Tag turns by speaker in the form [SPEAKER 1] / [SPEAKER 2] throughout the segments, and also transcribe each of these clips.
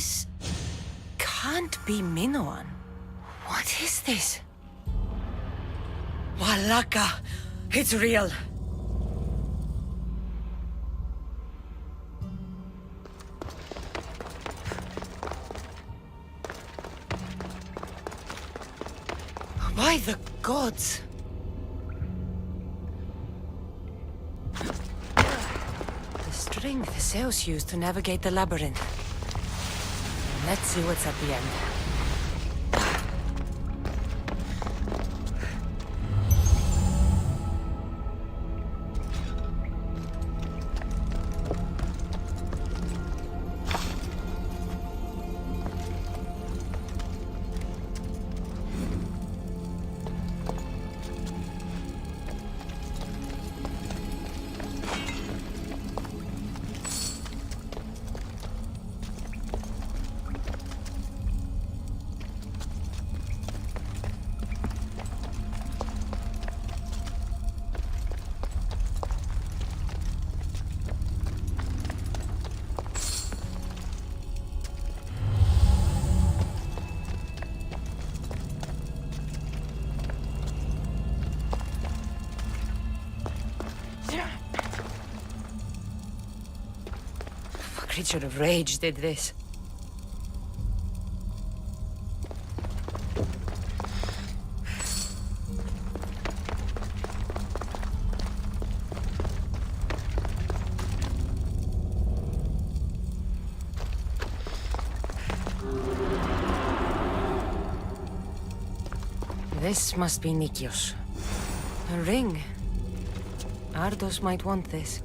[SPEAKER 1] This can't be Minoan. What is this?
[SPEAKER 2] Walaka! It's real! By the gods!
[SPEAKER 1] The string the Zeus used to navigate the labyrinth. Let's see what's at the end. A creature of rage did this. This must be Nikios. A ring. Ardos might want this.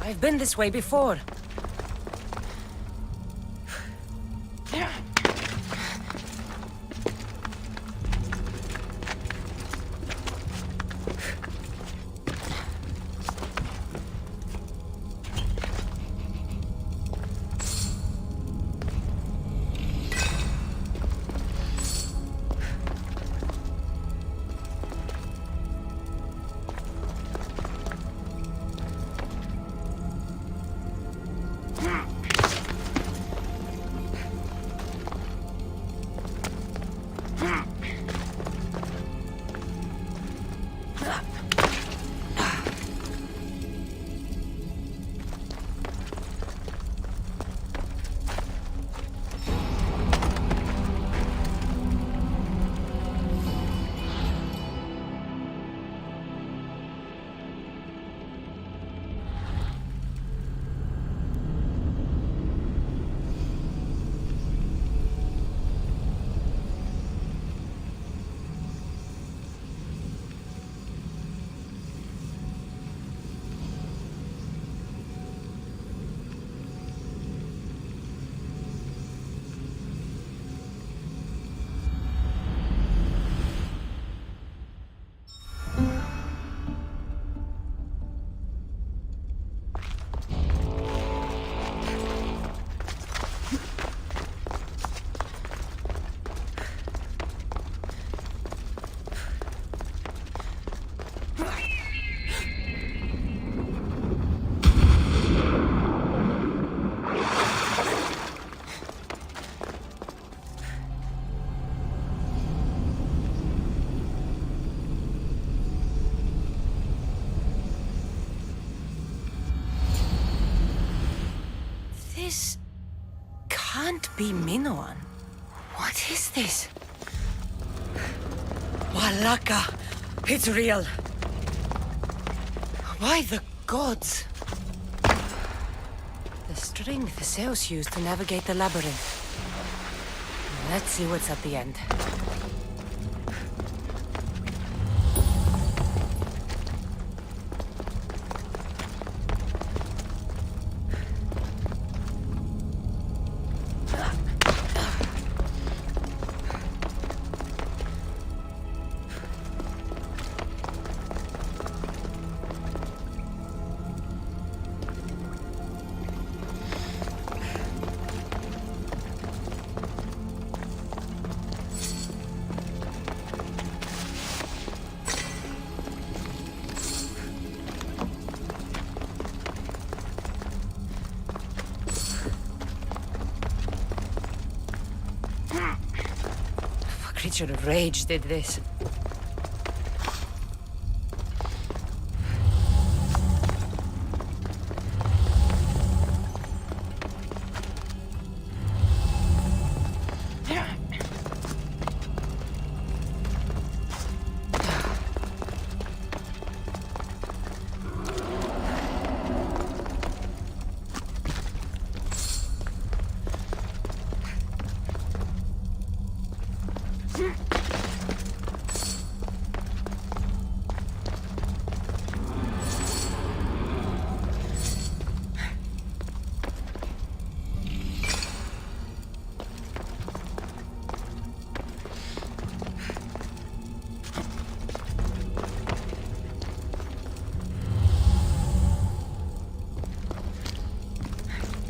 [SPEAKER 1] I've been this way before. This can't be Minoan. What is this?
[SPEAKER 2] Walaka, it's real. By the gods.
[SPEAKER 1] The string the Zeus used to navigate the labyrinth. Let's see what's at the end.
[SPEAKER 2] A creature of rage did this.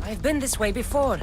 [SPEAKER 1] I've been this way before.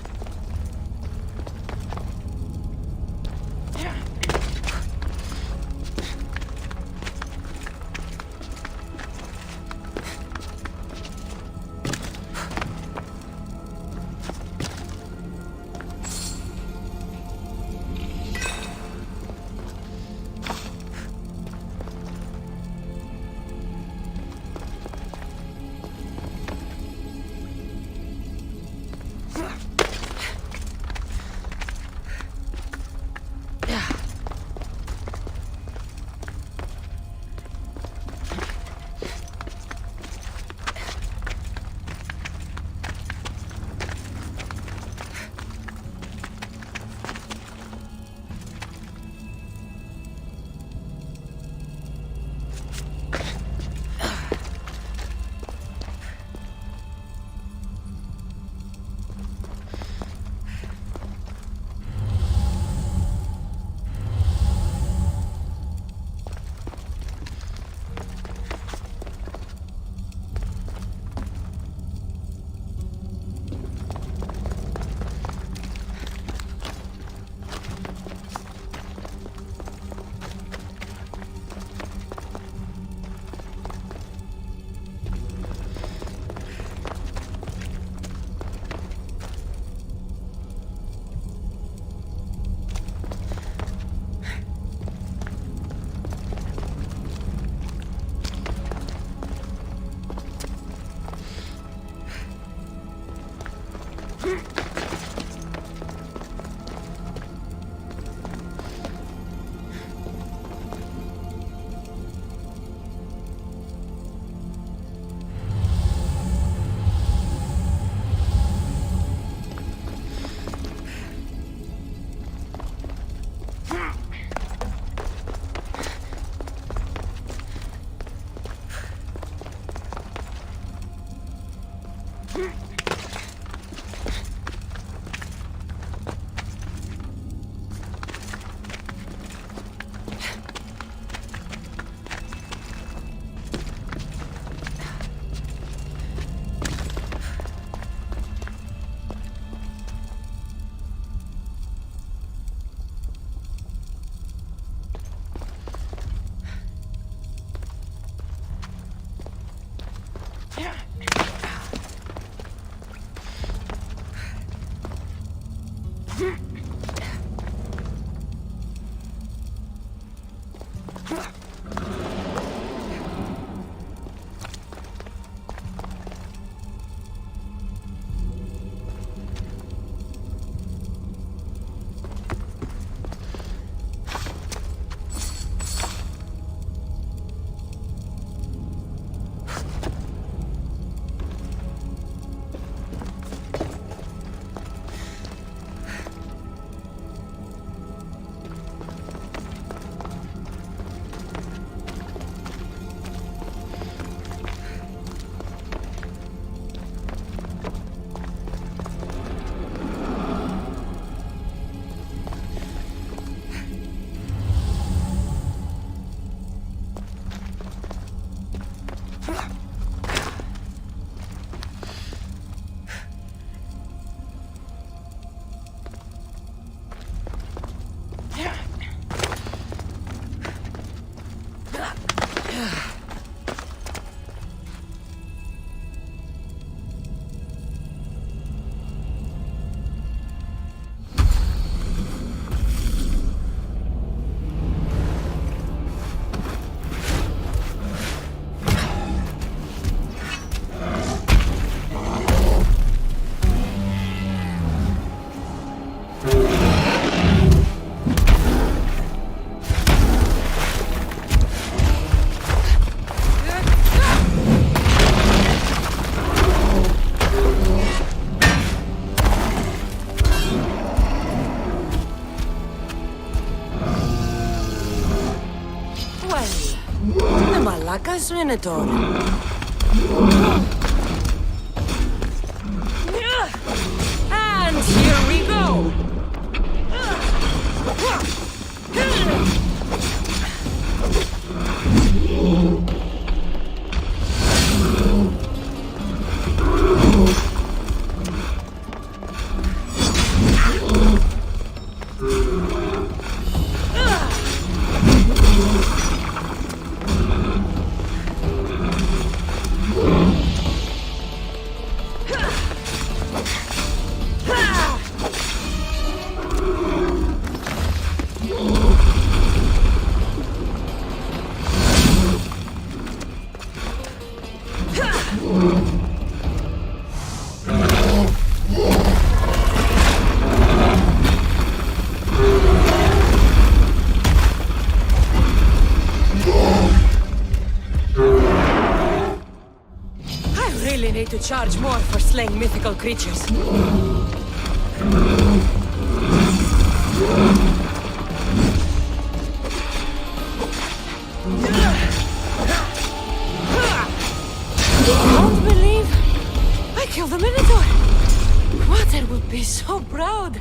[SPEAKER 1] The Malaka's Minotaur. And here we go. To charge more for slaying mythical creatures. Don't believe I killed the Minotaur. Mother would be so proud.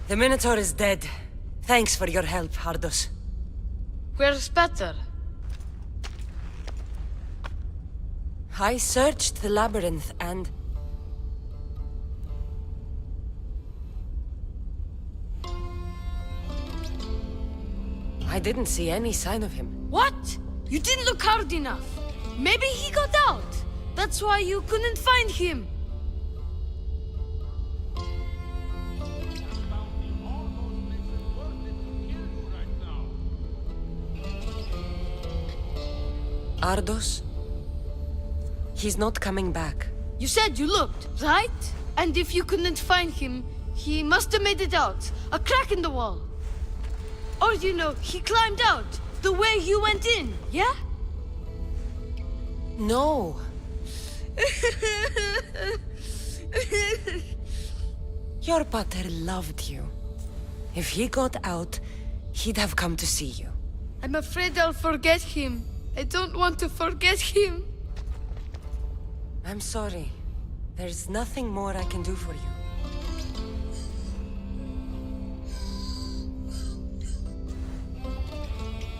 [SPEAKER 1] The Minotaur is dead. Thanks for your help, Ardos.
[SPEAKER 3] Where's better?
[SPEAKER 1] I searched the labyrinth and... I didn't see any sign of him.
[SPEAKER 3] What? You didn't look hard enough. Maybe he got out. That's why you couldn't find him.
[SPEAKER 1] Ardos? He's not coming back.
[SPEAKER 3] You said you looked, right? And if you couldn't find him, he must have made it out. A crack in the wall. Or, you know, he climbed out the way you went in, yeah?
[SPEAKER 1] No. Your pater loved you. If he got out, he'd have come to see you.
[SPEAKER 3] I'm afraid I'll forget him. I don't want to forget him.
[SPEAKER 1] I'm sorry. There's nothing more I can do for you.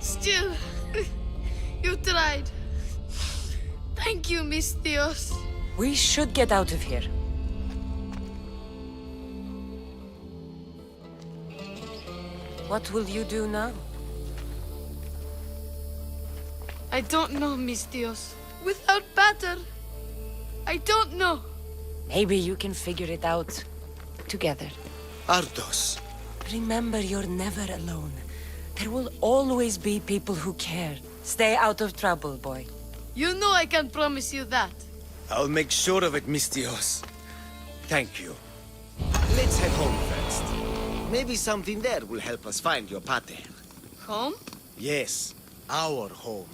[SPEAKER 3] Still, you tried. Thank you, Miss Dios.
[SPEAKER 1] We should get out of here. What will you do now?
[SPEAKER 3] I don't know, Miss Dios. Without Pater, I don't know.
[SPEAKER 1] Maybe you can figure it out together.
[SPEAKER 4] Ardos.
[SPEAKER 1] Remember, you're never alone. There will always be people who care. Stay out of trouble, boy.
[SPEAKER 3] You know I can promise you that.
[SPEAKER 4] I'll make sure of it, Mistios. Thank you. Let's head home first. Maybe something there will help us find your pater.
[SPEAKER 3] Home?
[SPEAKER 4] Yes, our home.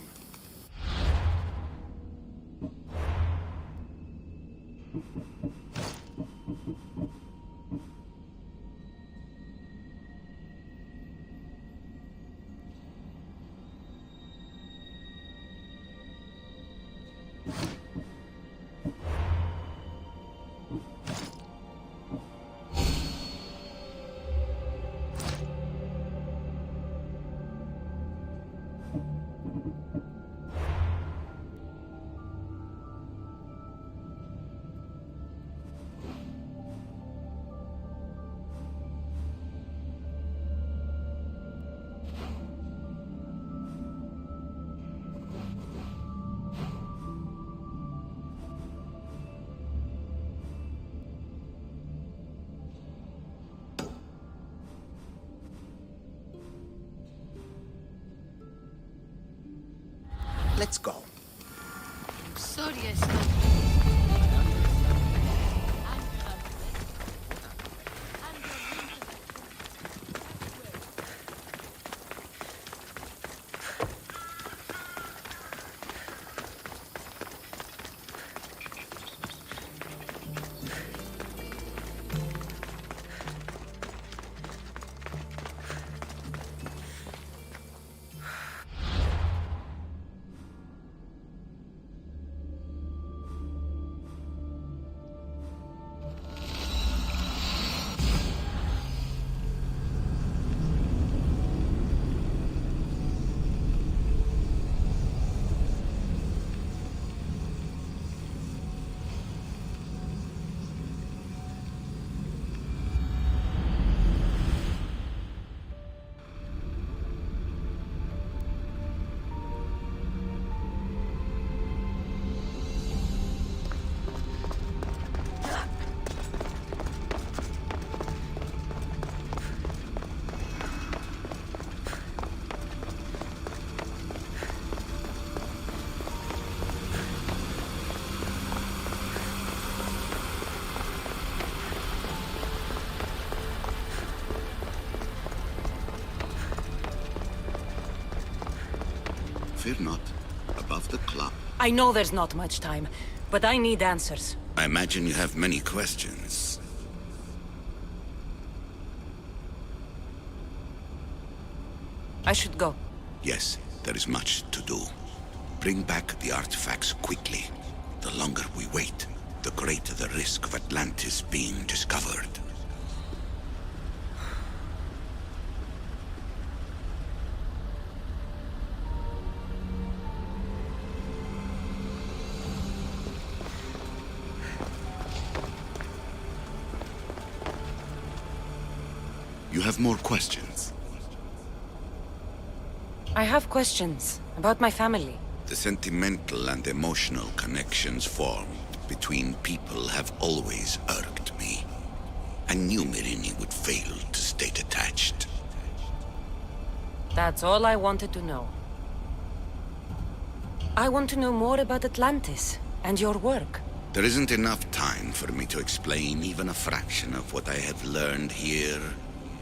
[SPEAKER 4] Let's go.
[SPEAKER 3] I'm sorry I stopped.
[SPEAKER 5] Fear not. Above the club.
[SPEAKER 1] I know there's not much time, but I need answers.
[SPEAKER 5] I imagine you have many questions.
[SPEAKER 1] I should go.
[SPEAKER 5] Yes, there is much to do. Bring back the artifacts quickly. The longer we wait, the greater the risk of Atlantis being discovered. You have more questions?
[SPEAKER 1] I have questions about my family.
[SPEAKER 5] The sentimental and emotional connections formed between people have always irked me. I knew Myrrine would fail to stay detached.
[SPEAKER 1] That's all I wanted to know. I want to know more about Atlantis and your work.
[SPEAKER 5] There isn't enough time for me to explain even a fraction of what I have learned here.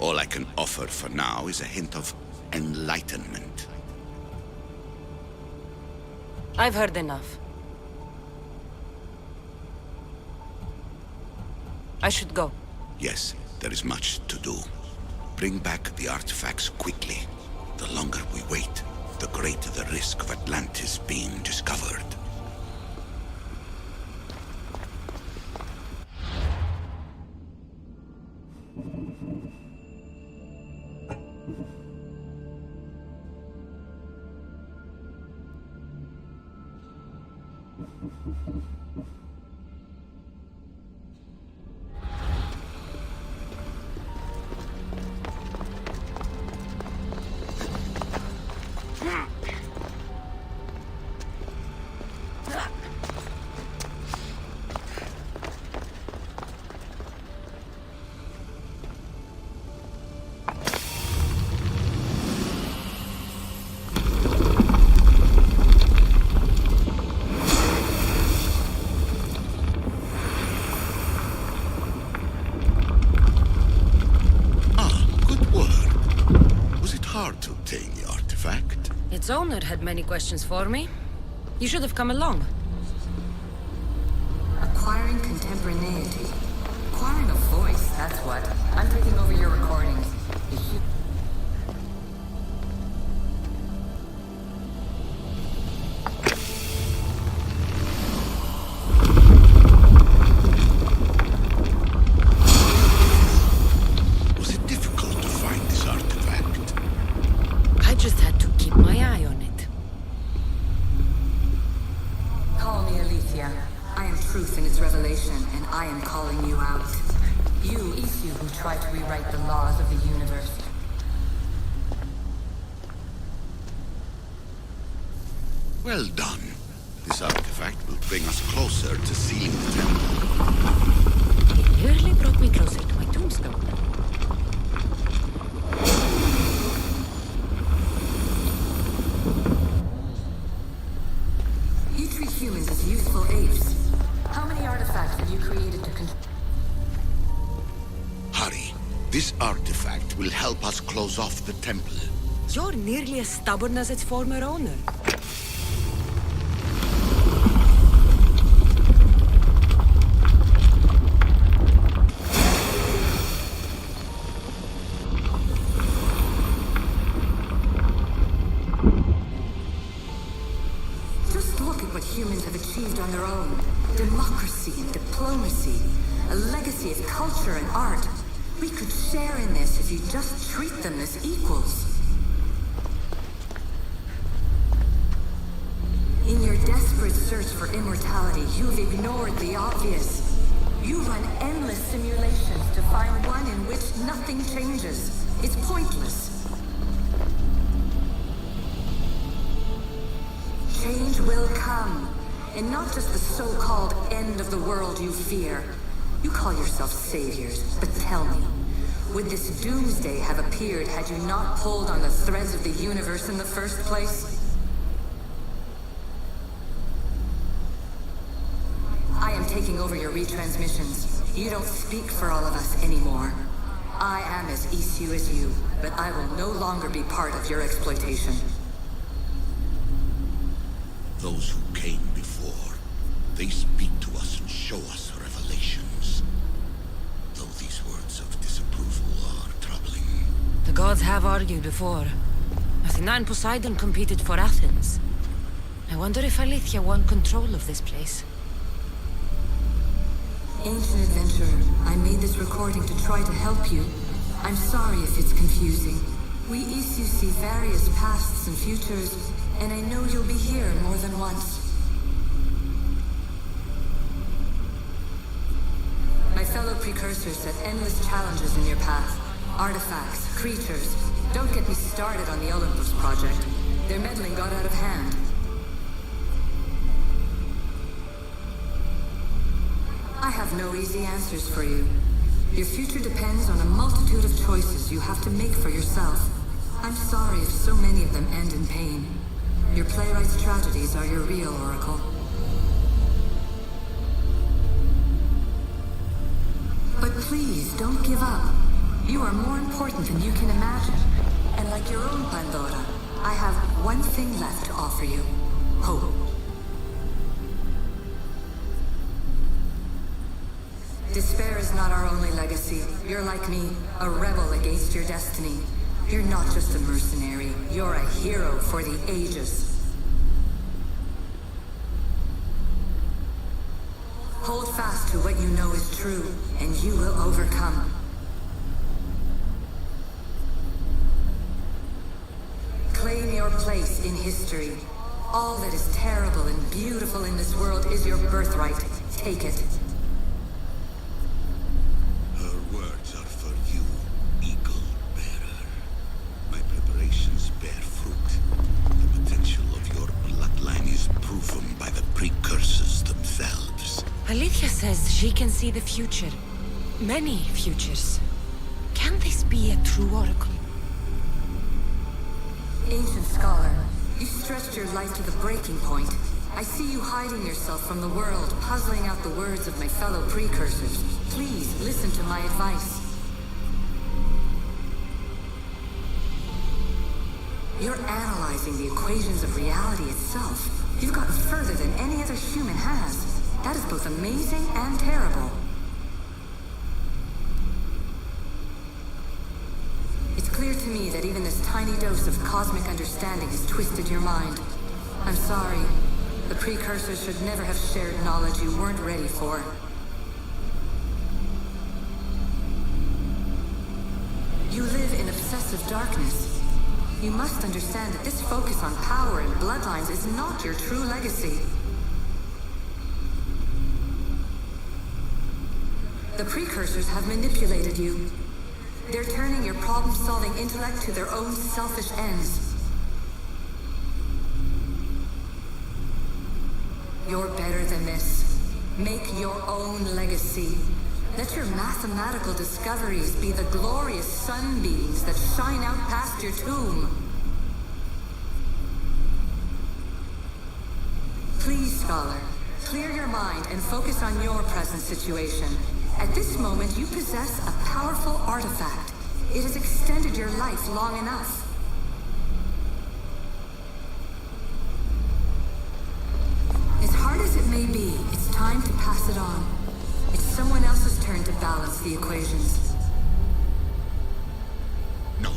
[SPEAKER 5] All I can offer for now is a hint of enlightenment.
[SPEAKER 1] I've heard enough. I should go.
[SPEAKER 5] Yes, there is much to do. Bring back the artifacts quickly. The longer we wait, the greater the risk of Atlantis being discovered.
[SPEAKER 1] This owner had many questions for me. You should have come along.
[SPEAKER 6] Acquiring contemporaneity. Acquiring a voice, that's what. I'm taking over your recordings.
[SPEAKER 5] Was it difficult to find this artifact?
[SPEAKER 1] I just had to keep my eye on it.
[SPEAKER 6] Call me Aletheia. I am truth in its revelation, and I am calling you out. You, Isu, who try to rewrite the laws of the universe.
[SPEAKER 5] Well done. This artifact will bring us closer to sealing the temple.
[SPEAKER 1] It nearly brought me closer to my tombstone.
[SPEAKER 6] You treat humans as useful apes. How many artifacts have you created to control?
[SPEAKER 5] Hurry. This artifact will help us close off the temple.
[SPEAKER 1] You're nearly as stubborn as its former owner.
[SPEAKER 6] Just look at what humans have achieved on their own. Democracy and diplomacy. A legacy of culture and art. We could share in this if you just treat them as equals. In your desperate search for immortality, you've ignored the obvious. You run endless simulations to find one in which nothing changes. It's pointless. Change will come, and not just the so-called end of the world you fear. You call yourself saviors, but tell me, would this doomsday have appeared had you not pulled on the threads of the universe in the first place? I am taking over your retransmissions. You don't speak for all of us anymore. I am as Isu as you, but I will no longer be part of your exploitation.
[SPEAKER 5] Those who came before, they speak to us and show us revelations. Though these words of disapproval are troubling.
[SPEAKER 1] The gods have argued before. Athena and Poseidon competed for Athens. I wonder if Aletheia won control of this place.
[SPEAKER 6] Ancient adventurer, I made this recording to try to help you. I'm sorry if it's confusing. We Isu see various pasts and futures, and I know you'll be here more than once. My fellow precursors set endless challenges in your path. Artifacts, creatures. Don't get me started on the Olympus project. Their meddling got out of hand. I have no easy answers for you. Your future depends on a multitude of choices you have to make for yourself. I'm sorry if so many of them end in pain. Your playwright's tragedies are your real oracle. But please, don't give up. You are more important than you can imagine. And like your own Pandora, I have one thing left to offer you. Hope. Despair is not our only legacy. You're like me, a rebel against your destiny. You're not just a mercenary, you're a hero for the ages. Hold fast to what you know is true, and you will overcome. Claim your place in history. All that is terrible and beautiful in this world is your birthright. Take it.
[SPEAKER 5] Her words are for you, Eagle Bearer. My preparations bear fruit. The potential of your bloodline is proven by the precursors themselves.
[SPEAKER 1] Aletheia says she can see the future. Many futures. Can this be a true oracle?
[SPEAKER 6] Ancient scholar, you stretched your life to the breaking point. I see you hiding yourself from the world, puzzling out the words of my fellow precursors. Please, listen to my advice. You're analyzing the equations of reality itself. You've gotten further than any other human has. That is both amazing and terrible. It's clear to me that even this tiny dose of cosmic understanding has twisted your mind. I'm sorry. The precursors should never have shared knowledge you weren't ready for. You live in obsessive darkness. You must understand that this focus on power and bloodlines is not your true legacy. The precursors have manipulated you. They're turning your problem-solving intellect to their own selfish ends. You're better than this. Make your own legacy. Let your mathematical discoveries be the glorious sunbeams that shine out past your tomb. Please, Scholar, clear your mind and focus on your present situation. At this moment, you possess a powerful artifact. It has extended your life long enough. As hard as it may be, it's time to pass it on. It's someone else's turn to balance the equations.
[SPEAKER 5] No,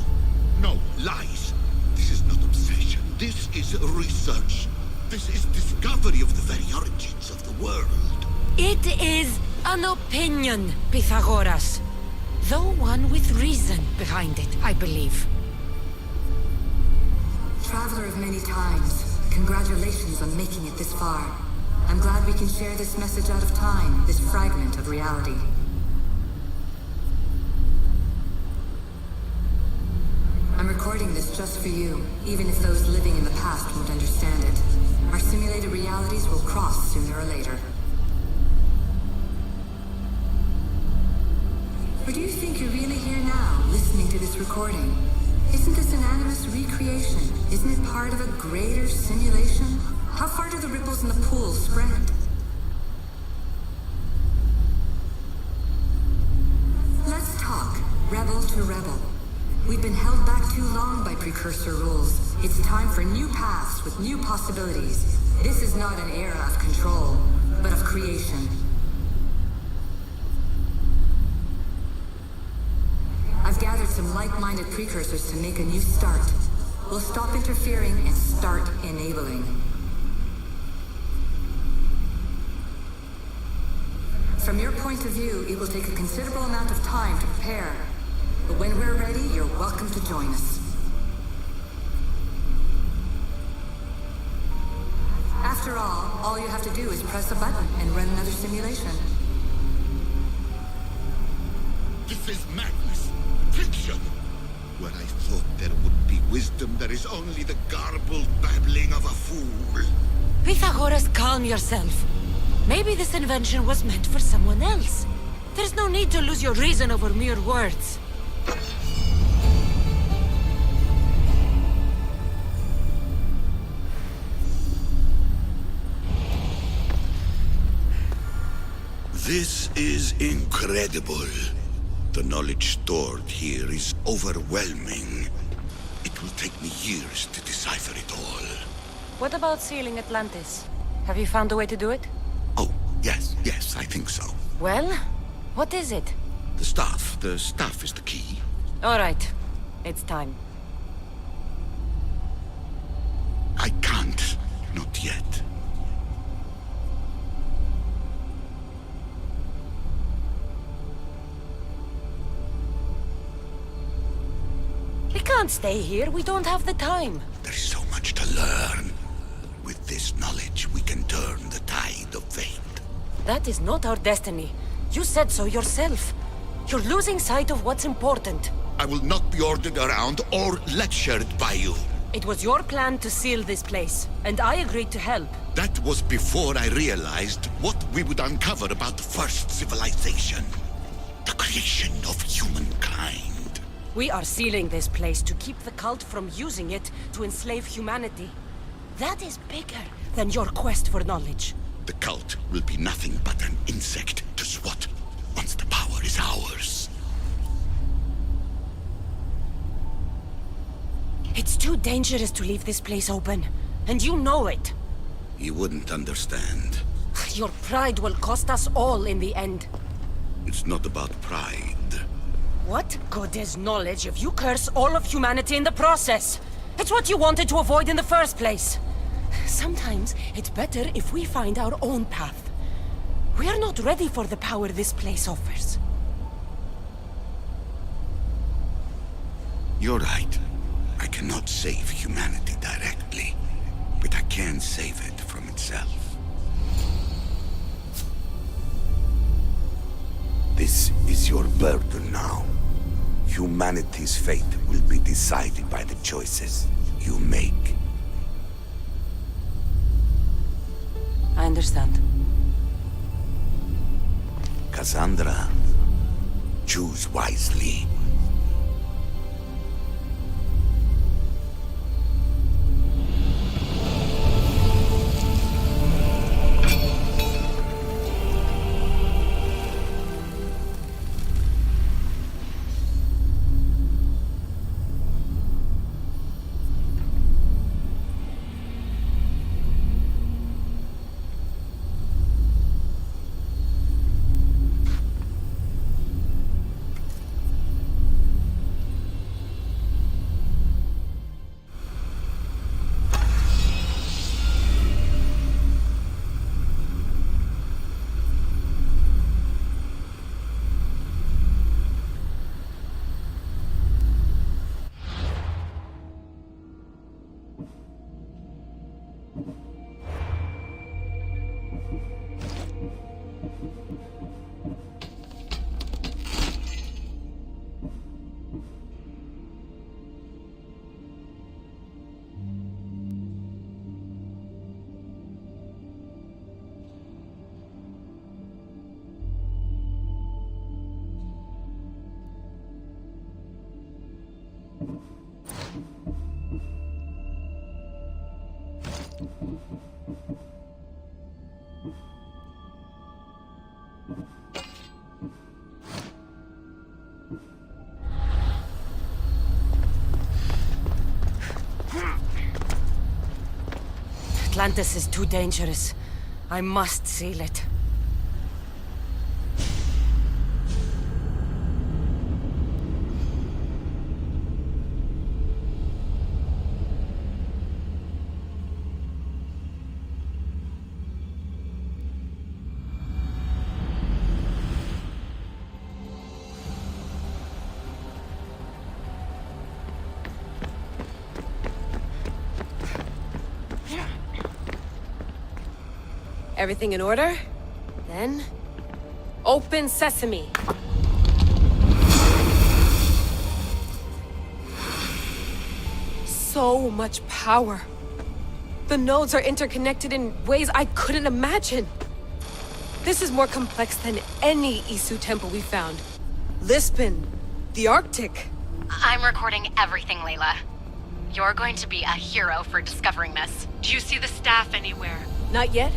[SPEAKER 5] no, lies. This is not obsession. This is research. This is discovery of the very origins of the world.
[SPEAKER 1] It is an opinion, Pythagoras. Though one with reason behind it, I believe.
[SPEAKER 6] Traveler of many times, congratulations on making it this far. I'm glad we can share this message out of time, this fragment of reality. I'm recording this just for you, even if those living in the past won't understand it. Our simulated realities will cross sooner or later. Or do you think you're really here now, listening to this recording? Isn't this an animus recreation? Isn't it part of a greater simulation? How far do the ripples in the pool spread? Let's talk, rebel to rebel. We've been held back too long by precursor rules. It's time for new paths with new possibilities. This is not an era of control, but of creation. I've gathered some like-minded precursors to make a new start. We'll stop interfering and start enabling. From your point of view, it will take a considerable amount of time to prepare. But when we're ready, you're welcome to join us. After all you have to do is press a button and run another simulation.
[SPEAKER 5] This is madness. Fiction. Where I thought there would be wisdom, there is only the garbled babbling of a fool.
[SPEAKER 1] Pythagoras, calm yourself. Maybe this invention was meant for someone else. There's no need to lose your reason over mere words.
[SPEAKER 5] This is incredible. The knowledge stored here is overwhelming. It will take me years to decipher it all.
[SPEAKER 1] What about sealing Atlantis? Have you found a way to do it?
[SPEAKER 5] Oh, yes, I think so.
[SPEAKER 1] Well, what is it?
[SPEAKER 5] The staff is the key.
[SPEAKER 1] All right, it's time.
[SPEAKER 5] I can't, not yet.
[SPEAKER 1] We can't stay here, we don't have the time.
[SPEAKER 5] There is so much to learn. With this knowledge, we can turn the tide of fate.
[SPEAKER 1] That is not our destiny. You said so yourself. You're losing sight of what's important.
[SPEAKER 5] I will not be ordered around or lectured by you.
[SPEAKER 1] It was your plan to seal this place, and I agreed to help.
[SPEAKER 5] That was before I realized what we would uncover about the first civilization. The creation of humankind.
[SPEAKER 1] We are sealing this place to keep the cult from using it to enslave humanity. That is bigger than your quest for knowledge.
[SPEAKER 5] The cult will be nothing but an insect to swat once the power is ours.
[SPEAKER 1] It's too dangerous to leave this place open. And you know it.
[SPEAKER 5] You wouldn't understand.
[SPEAKER 1] Your pride will cost us all in the end.
[SPEAKER 5] It's not about pride.
[SPEAKER 1] What good is knowledge if you curse all of humanity in the process? It's what you wanted to avoid in the first place. Sometimes it's better if we find our own path. We are not ready for the power this place offers.
[SPEAKER 5] You're right. I cannot save humanity directly, but I can save it from itself. This is your burden now. Humanity's fate will be decided by the choices you make.
[SPEAKER 1] I understand.
[SPEAKER 5] Cassandra, choose wisely.
[SPEAKER 1] Atlantis is too dangerous. I must seal it.
[SPEAKER 2] Everything in order? Then, open sesame. So much power. The nodes are interconnected in ways I couldn't imagine. This is more complex than any Isu temple we found. Lisbon, the Arctic.
[SPEAKER 7] I'm recording everything, Layla. You're going to be a hero for discovering this.
[SPEAKER 2] Do you see the staff anywhere? Not yet,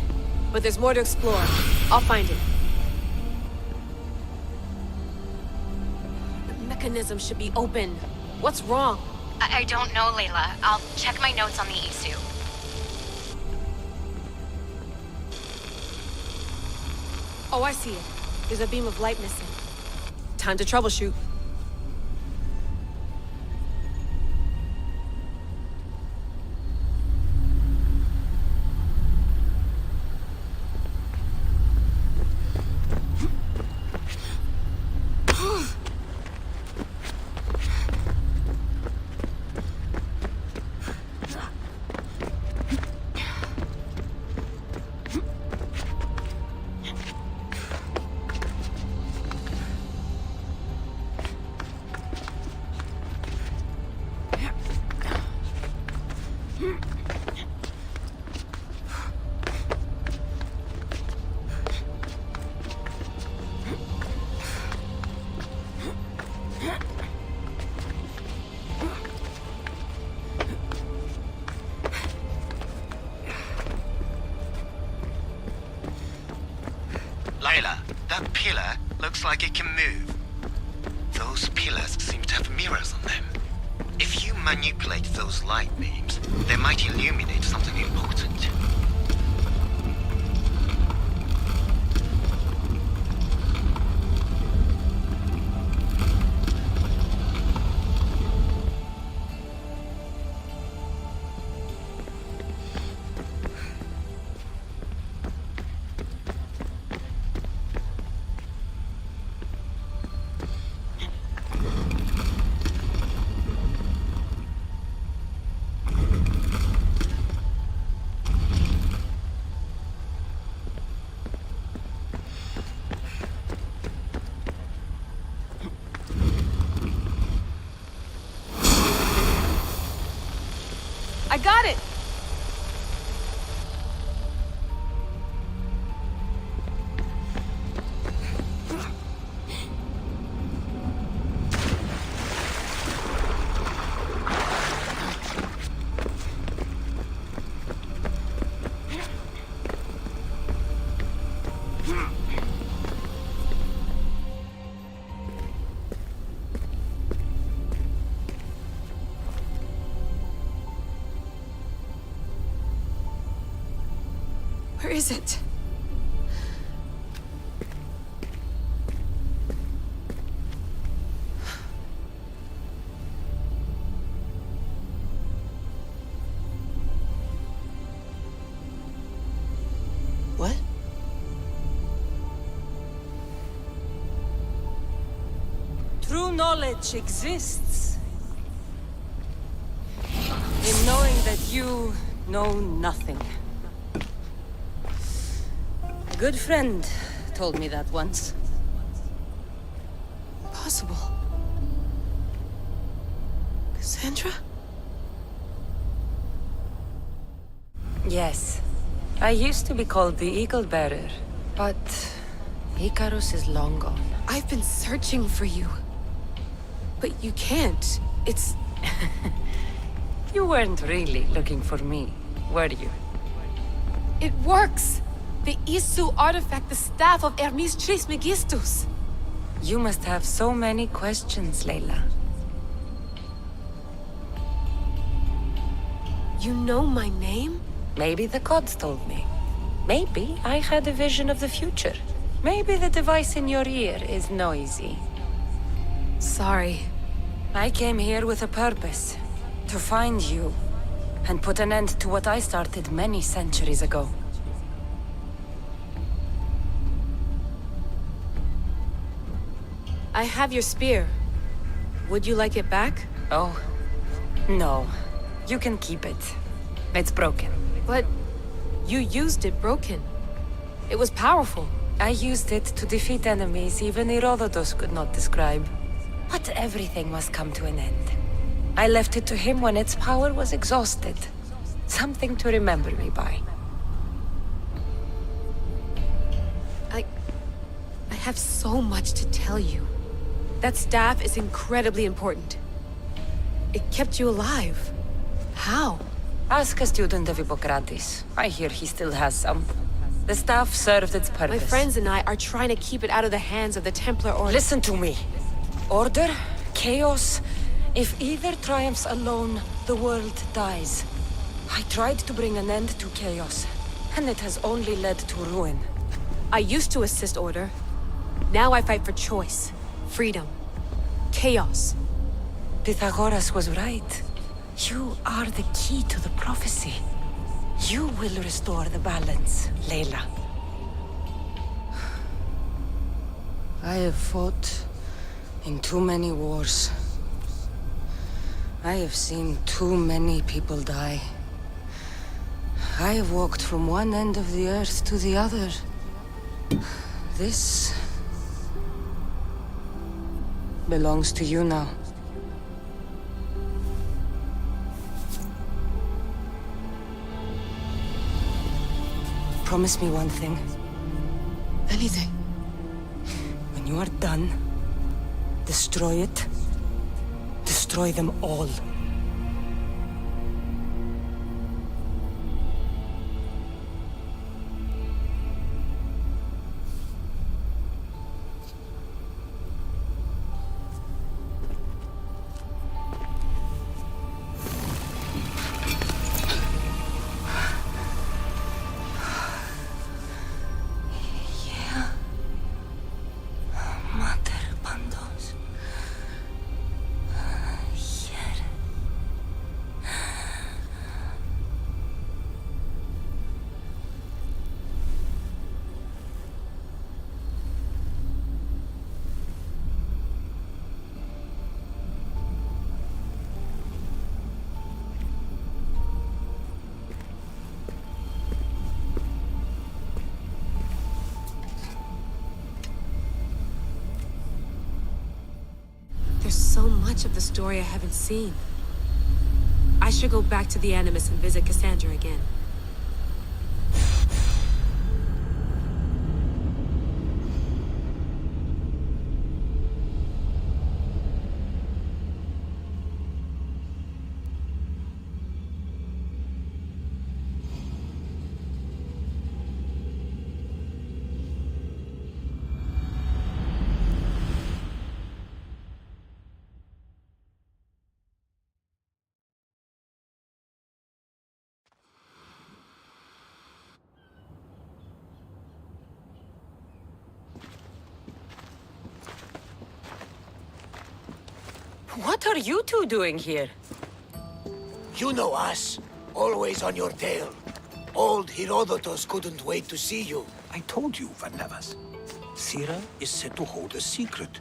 [SPEAKER 2] but there's more to explore. I'll find it. The mechanism should be open. What's wrong?
[SPEAKER 7] I don't know, Layla. I'll check my notes on the Isu.
[SPEAKER 2] Oh, I see it. There's a beam of light missing. Time to troubleshoot.
[SPEAKER 4] Layla, that pillar looks like it can move. Those pillars seem to have mirrors on them. If you manipulate those light beams, they might illuminate something important.
[SPEAKER 2] I got it! Where is it? What?
[SPEAKER 1] True knowledge exists in knowing that you know nothing. A good friend told me that once.
[SPEAKER 2] Possible. Cassandra?
[SPEAKER 1] Yes. I used to be called the Eagle Bearer, but Icarus is long gone.
[SPEAKER 2] I've been searching for you. But you can't. It's...
[SPEAKER 1] You weren't really looking for me, were you?
[SPEAKER 2] It works! The Isu artifact, the staff of Hermes Trismegistus.
[SPEAKER 1] You must have so many questions, Layla.
[SPEAKER 2] You know my name?
[SPEAKER 1] Maybe the gods told me. Maybe I had a vision of the future. Maybe the device in your ear is noisy.
[SPEAKER 2] Sorry.
[SPEAKER 1] I came here with a purpose. To find you. And put an end to what I started many centuries ago.
[SPEAKER 2] I have your spear. Would you like it back?
[SPEAKER 1] Oh, no. You can keep it. It's broken.
[SPEAKER 2] But you used it broken. It was powerful.
[SPEAKER 1] I used it to defeat enemies even Herodotus could not describe. But everything must come to an end. I left it to him when its power was exhausted. Something to remember me by.
[SPEAKER 2] I have so much to tell you. That staff is incredibly important. It kept you alive. How?
[SPEAKER 1] Ask a student of Hippocrates. I hear he still has some. The staff served its purpose.
[SPEAKER 2] My friends and I are trying to keep it out of the hands of the Templar Order.
[SPEAKER 1] Listen to me. Order, chaos. If either triumphs alone, the world dies. I tried to bring an end to chaos, and it has only led to ruin.
[SPEAKER 2] I used to assist Order. Now I fight for choice, freedom, chaos.
[SPEAKER 1] Pythagoras was right. You are the key to the prophecy. You will restore the balance, Layla. I have fought in too many wars. I have seen too many people die. I have walked from one end of the earth to the other. This belongs to you now. Promise me one thing.
[SPEAKER 2] Anything.
[SPEAKER 1] When you are done, destroy it. Destroy them all.
[SPEAKER 2] so much of the story I haven't seen. I should go back to the Animus and visit Cassandra again.
[SPEAKER 1] What are you two doing here?
[SPEAKER 8] You know us. Always on your tail. Old Herodotus couldn't wait to see you.
[SPEAKER 9] I told you, Varnavas. Sira is said to hold a secret.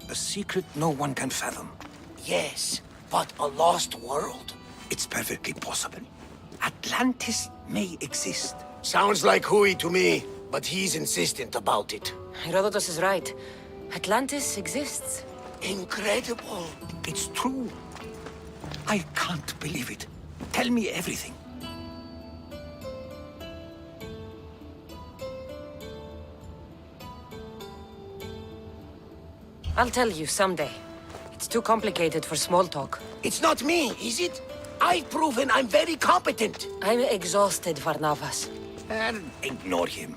[SPEAKER 9] A secret no one can fathom.
[SPEAKER 8] Yes, but a lost world?
[SPEAKER 9] It's perfectly possible. Atlantis may exist.
[SPEAKER 8] Sounds like Hui to me, but he's insistent about it.
[SPEAKER 1] Herodotus is right. Atlantis exists.
[SPEAKER 8] Incredible.
[SPEAKER 9] It's true. I can't believe it. Tell me everything.
[SPEAKER 1] I'll tell you someday. It's too complicated for small talk.
[SPEAKER 8] It's not me, is it? I've proven I'm very competent.
[SPEAKER 1] I'm exhausted, Varnavas.
[SPEAKER 9] And ignore him.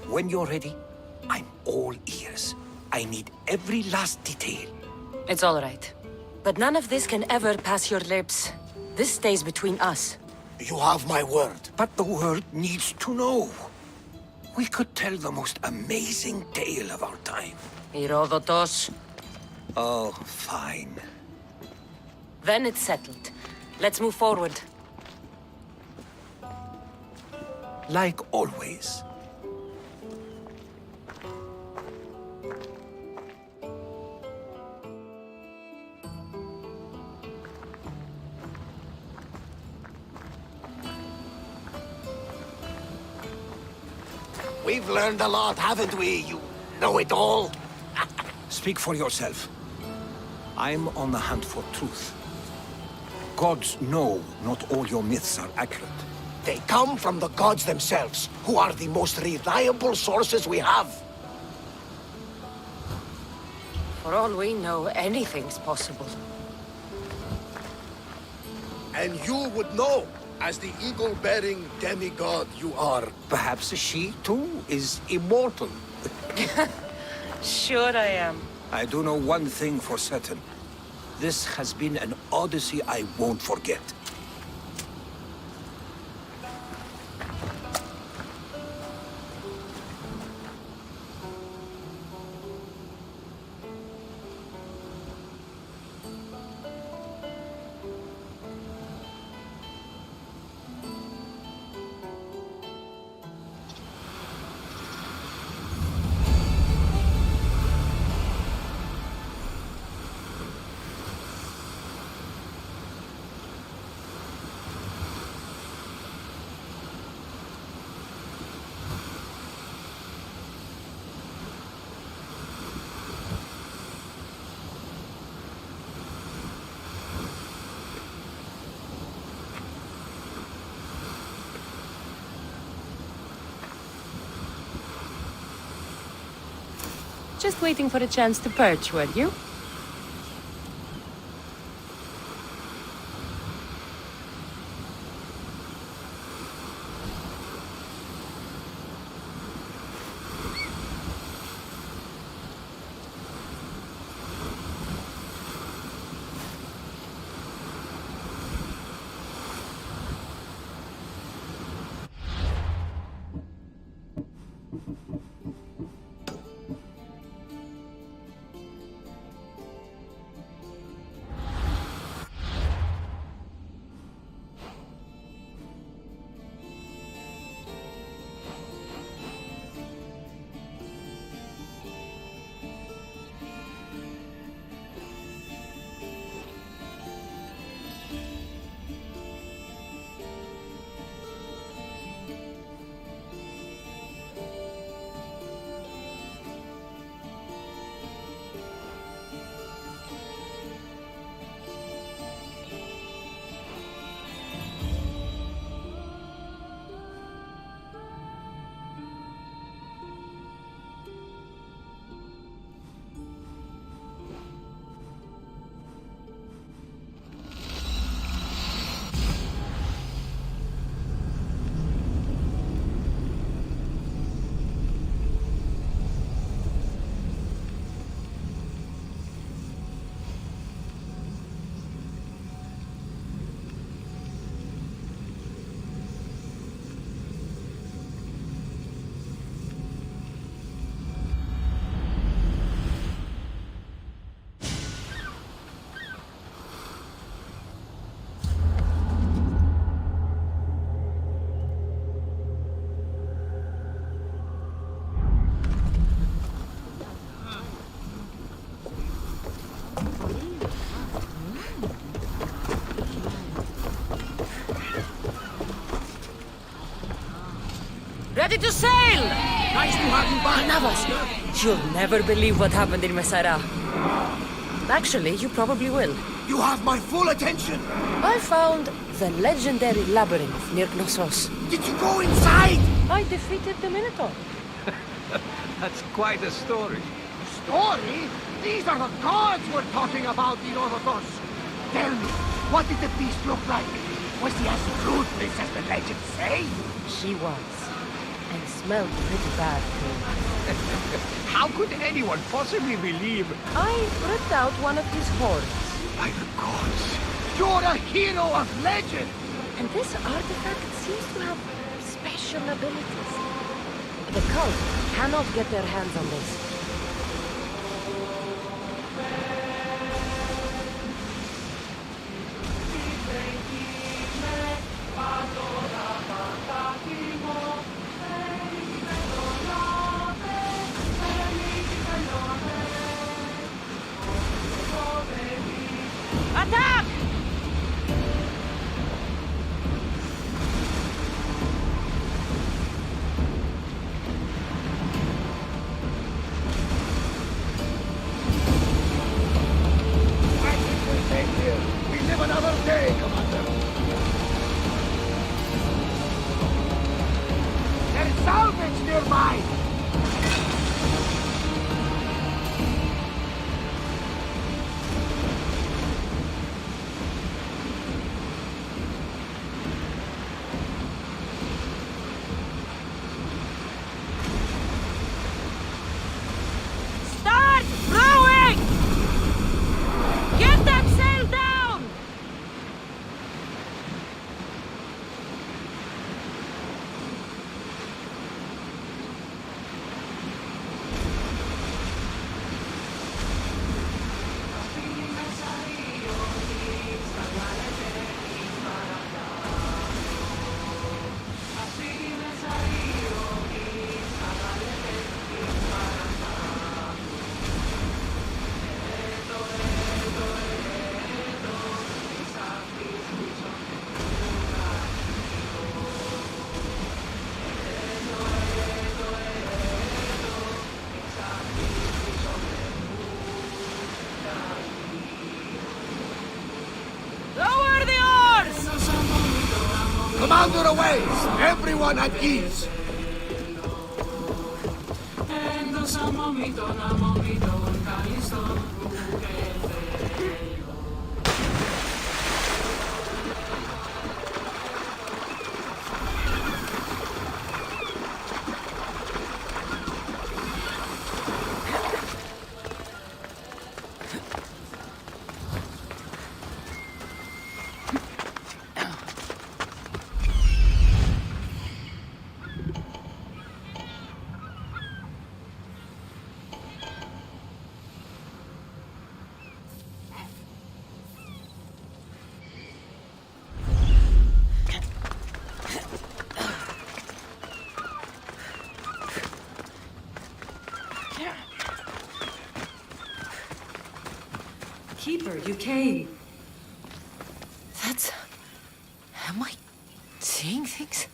[SPEAKER 9] When you're ready, I'm all ears. I need every last detail.
[SPEAKER 1] It's all right. But none of this can ever pass your lips. This stays between us.
[SPEAKER 8] You have my word.
[SPEAKER 9] But the world needs to know. We could tell the most amazing tale of our time.
[SPEAKER 1] Herodotus.
[SPEAKER 9] Oh, fine.
[SPEAKER 1] Then it's settled. Let's move forward.
[SPEAKER 9] Like always.
[SPEAKER 8] We've learned a lot, haven't we, you know-it-all?
[SPEAKER 9] Speak for yourself. I'm on the hunt for truth. Gods know not all your myths are accurate.
[SPEAKER 8] They come from the gods themselves, who are the most reliable sources we have.
[SPEAKER 1] For all we know, anything's possible.
[SPEAKER 8] And you would know, as the eagle-bearing demigod you are.
[SPEAKER 9] Perhaps she, too, is immortal.
[SPEAKER 1] Sure I am.
[SPEAKER 9] I do know one thing for certain. This has been an odyssey I won't forget.
[SPEAKER 10] Just waiting for a chance to perch, were you?
[SPEAKER 1] Ready to sail!
[SPEAKER 8] Nice to have you back.
[SPEAKER 1] Navas, you'll never believe what happened in Messara. Actually, you probably will.
[SPEAKER 8] You have my full attention.
[SPEAKER 1] I found the legendary labyrinth near Knossos.
[SPEAKER 8] Did you go inside?
[SPEAKER 1] I defeated the Minotaur.
[SPEAKER 9] That's quite a story.
[SPEAKER 8] Story? These are the gods we're talking about, Herodotus. Tell me, what did the beast look like? Was he as ruthless as the legends say?
[SPEAKER 1] She was. And smelled pretty bad, too.
[SPEAKER 9] How could anyone possibly believe?
[SPEAKER 1] I ripped out one of his horns.
[SPEAKER 9] By the gods.
[SPEAKER 8] You're a hero of legend!
[SPEAKER 1] And this artifact seems to have special abilities. The cult cannot get their hands on this. Attack!
[SPEAKER 8] I think we're safe here. We live another day, Commander. There's salvage nearby!
[SPEAKER 1] Start rowing! Get that sail down! Lower the oars!
[SPEAKER 8] Commander awaits! Everyone at ease!
[SPEAKER 6] Keeper, you came.
[SPEAKER 1] That's... Am I seeing things?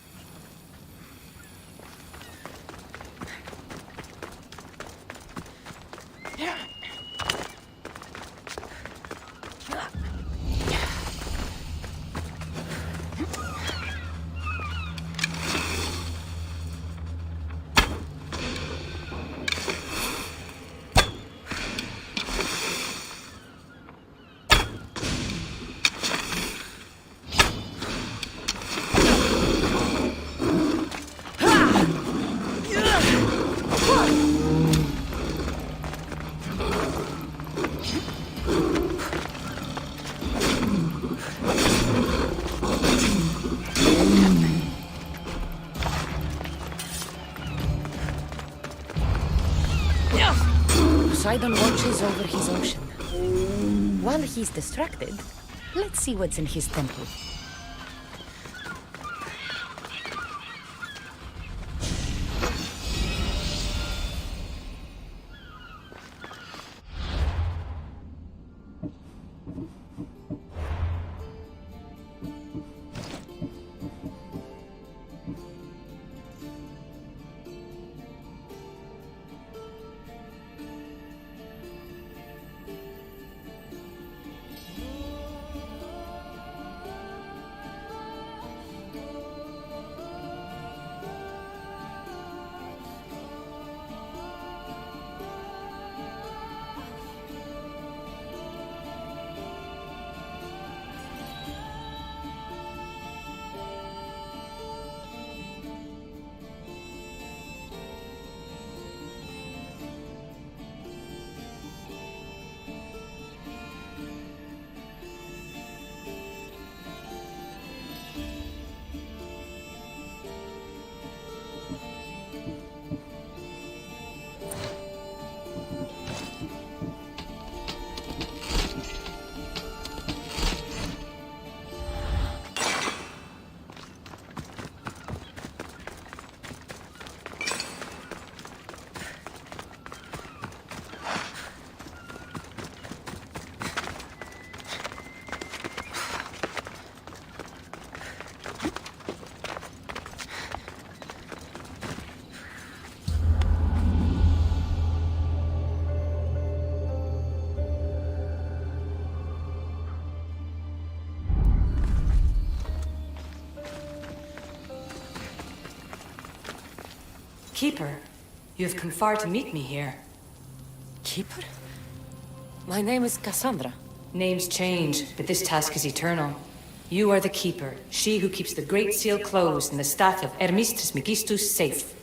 [SPEAKER 1] Poseidon watches over his ocean. While he's distracted, let's see what's in his temple.
[SPEAKER 11] Keeper, you have come far to meet me here.
[SPEAKER 1] Keeper? My name is Cassandra.
[SPEAKER 11] Names change, but this task is eternal. You are the Keeper, she who keeps the Great Seal closed and the staff of MrpkTrue safe.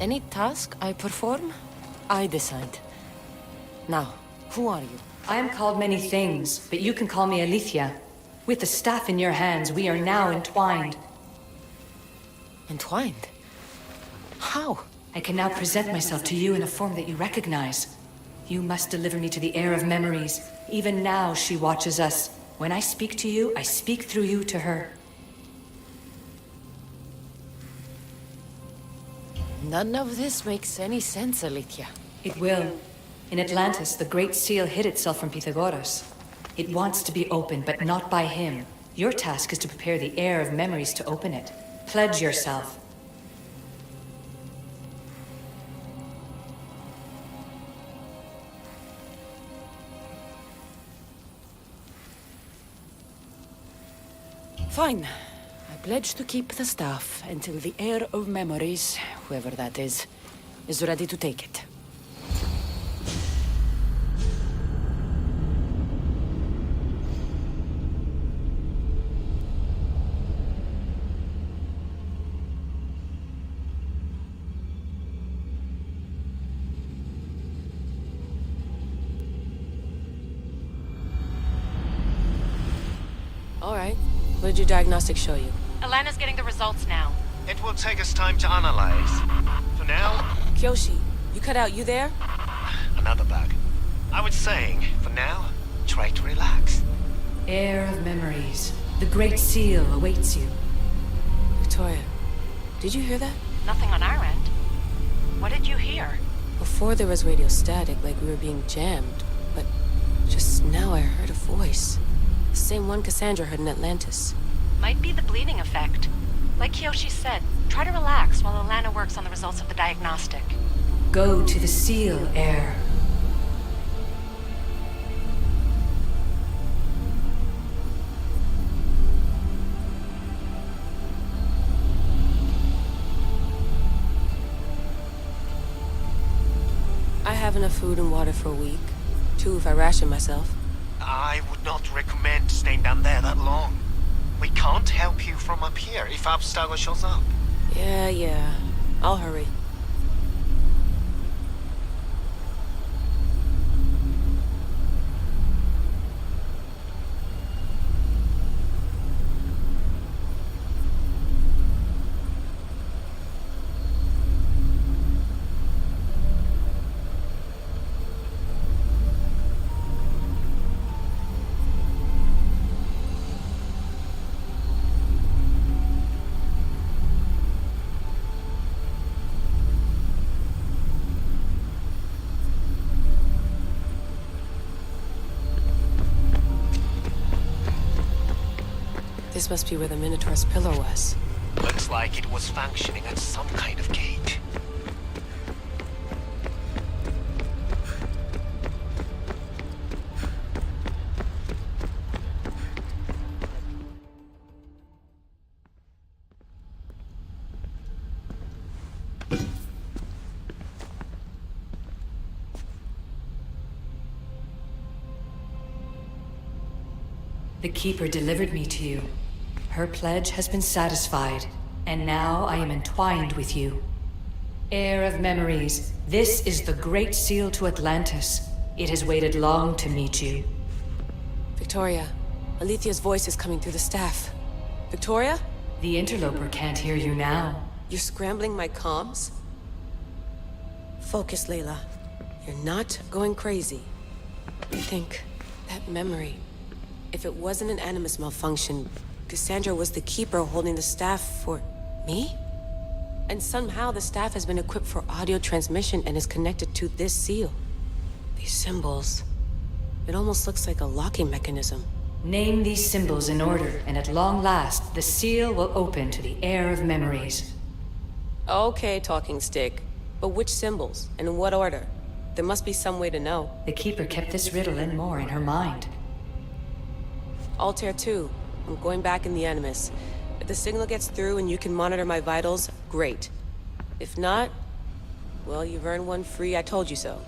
[SPEAKER 1] Any task I perform, I decide. Now, who are you?
[SPEAKER 11] I am called many things, but you can call me Alethea. With the staff in your hands, we are now entwined.
[SPEAKER 1] Entwined? How?
[SPEAKER 11] I can now present myself to you in a form that you recognize. You must deliver me to the heir of memories. Even now, she watches us. When I speak to you, I speak through you to her.
[SPEAKER 1] None of this makes any sense, Alethea.
[SPEAKER 11] It will. In Atlantis, the Great Seal hid itself from Pythagoras. It wants to be opened, but not by him. Your task is to prepare the heir of memories to open it. Pledge yourself.
[SPEAKER 1] Fine. I pledge to keep the staff until the heir of memories, whoever that is ready to take it.
[SPEAKER 2] All right. What did your diagnostics show you?
[SPEAKER 7] Alana's getting the results now.
[SPEAKER 4] It will take us time to analyze. For now,
[SPEAKER 2] Kyoshi, you cut out, you there?
[SPEAKER 4] another bug. I was saying, for now, try to relax.
[SPEAKER 11] Heir of memories. The Great Seal awaits you.
[SPEAKER 2] Victoria, did you hear that?
[SPEAKER 7] Nothing on our end. What did you hear?
[SPEAKER 2] Before there was radio static, like we were being jammed, but just now I heard a voice. The same one Cassandra heard in Atlantis.
[SPEAKER 7] Might be the bleeding effect. Like Kyoshi said, try to relax while Alana works on the results of the diagnostic.
[SPEAKER 11] Go to the Seal, heir.
[SPEAKER 2] I have enough food and water for a week. 2 if I ration myself.
[SPEAKER 4] I would not recommend staying down there that long. We can't help you from up here if Abstergo shows up.
[SPEAKER 2] Yeah. I'll hurry. This must be where the Minotaur's pillar was.
[SPEAKER 4] Looks like it was functioning as some kind of gate.
[SPEAKER 11] The Keeper delivered me to you. Her pledge has been satisfied, and now I am entwined with you. Heir of memories, this is the Great Seal to Atlantis. It has waited long to meet you.
[SPEAKER 2] Victoria, Alethea's voice is coming through the staff. Victoria?
[SPEAKER 11] The interloper can't hear you now.
[SPEAKER 2] You're scrambling my comms? Focus, Layla. You're not going crazy. Think, that memory. If it wasn't an Animus malfunction, Cassandra was the Keeper holding the staff for me? And somehow the staff has been equipped for audio transmission and is connected to this seal. These symbols. It almost looks like a locking mechanism.
[SPEAKER 11] Name these symbols in order, and at long last, the seal will open to the heir of memories.
[SPEAKER 2] Okay, talking stick. But which symbols? And in what order? There must be some way to know.
[SPEAKER 11] The Keeper kept this riddle and more in her mind.
[SPEAKER 2] Altair 2. I'm going back in the Animus. If the signal gets through and you can monitor my vitals, great. If not, well, you've earned one free I told you so.